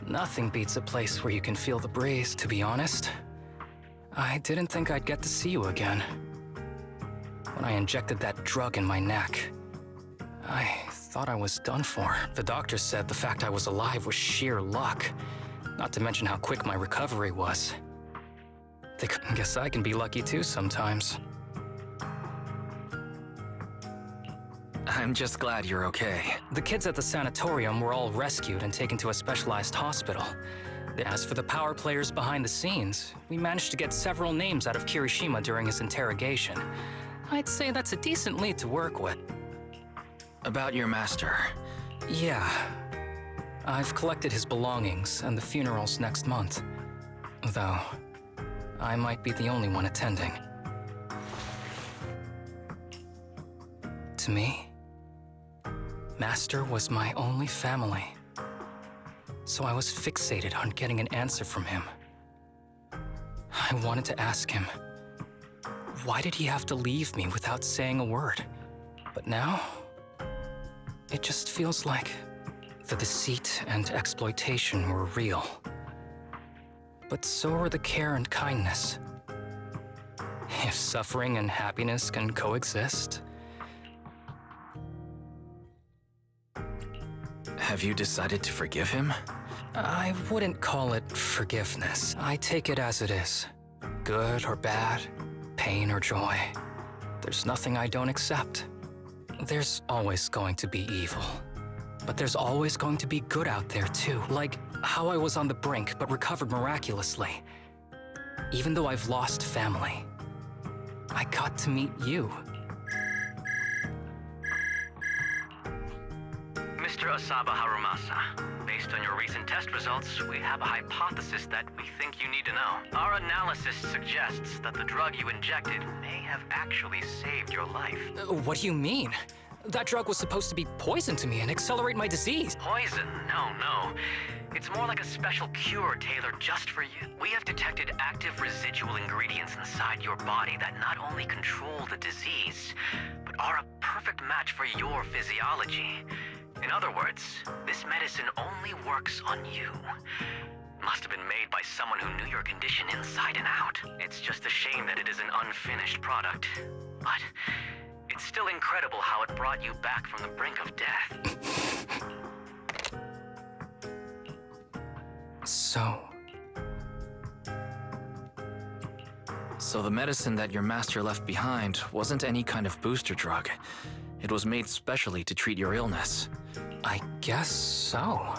Nothing beats a place where you can feel the breeze, to be honest. I didn't think I'd get to see you again. When I injected that drug in my neck, I thought I was done for. The doctor said the fact I was alive was sheer luck, not to mention how quick my recovery was. I guess I can be lucky too sometimes. I'm just glad you're okay. The kids at the sanatorium were all rescued and taken to a specialized hospital. As for the power players behind the scenes, we managed to get several names out of Kirishima during his interrogation. I'd say that's a decent lead to work with. About your master. Yeah. I've collected his belongings, and the funeral's next month. Though, I might be the only one attending. To me, Master was my only family. So I was fixated on getting an answer from him. I wanted to ask him, why did he have to leave me without saying a word? But now, it just feels like the deceit and exploitation were real. But so are the care and kindness. If suffering and happiness can coexist. Have you decided to forgive him? I wouldn't call it forgiveness. I take it as it is. Good or bad, pain or joy. There's nothing I don't accept. There's always going to be evil. But there's always going to be good out there too. Like how I was on the brink but recovered miraculously. Even though I've lost family, I got to meet you. Mr. Asaba Harumasa, based on your recent test results, we have a hypothesis that we think you need to know. Our analysis suggests that the drug you injected may have actually saved your life. What do you mean? That drug was supposed to be poison to me and accelerate my disease. Poison? No. It's more like a special cure tailored just for you. We have detected active residual ingredients inside your body that not only control the disease, but are a perfect match for your physiology. In other words, this medicine only works on you. Must have been made by someone who knew your condition inside and out. It's just a shame that it is an unfinished product. But it's still incredible how it brought you back from the brink of death. So the medicine that your master left behind wasn't any kind of booster drug. It was made specially to treat your illness. I guess so.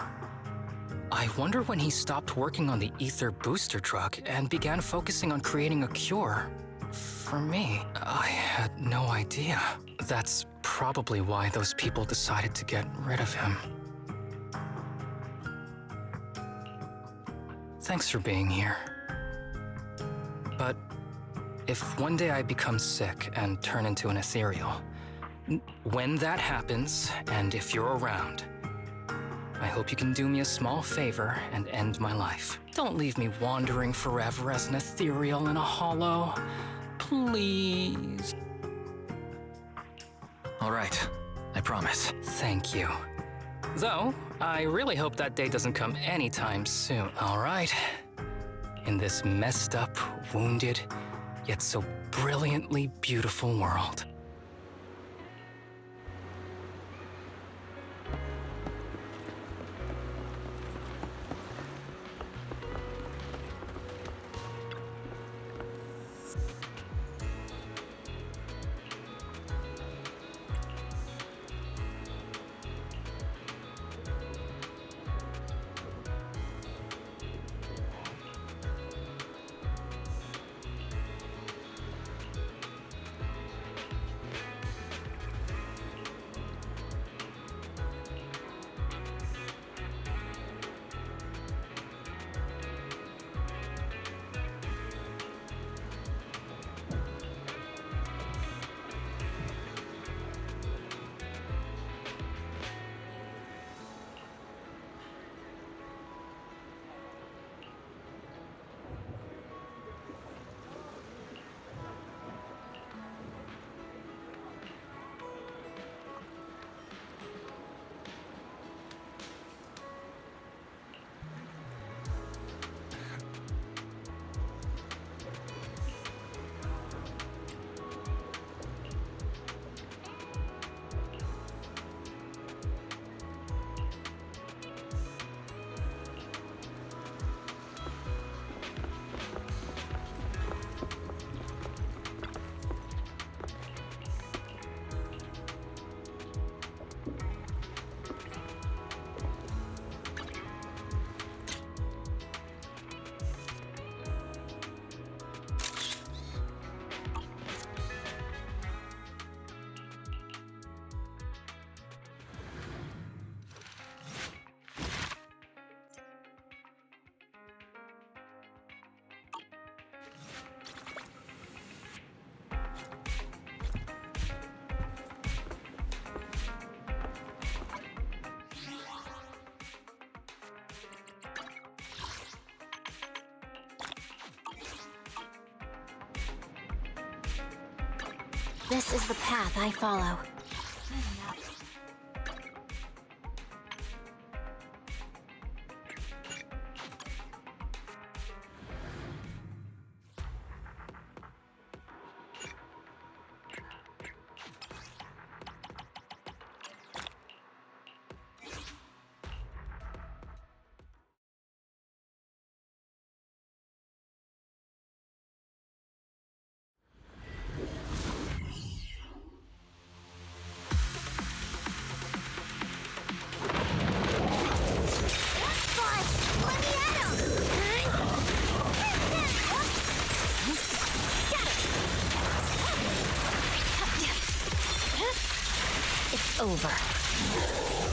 I wonder when he stopped working on the ether booster drug and began focusing on creating a cure. For me, I had no idea. That's probably why those people decided to get rid of him. Thanks for being here. But if one day I become sick and turn into an ethereal, when that happens, and if you're around, I hope you can do me a small favor and end my life. Don't leave me wandering forever as an ethereal in a hollow. Please. All right, I promise. Thank you. Though, I really hope that day doesn't come anytime soon. All right? In this messed up, wounded, yet so brilliantly beautiful world. This is the path I follow. It's over.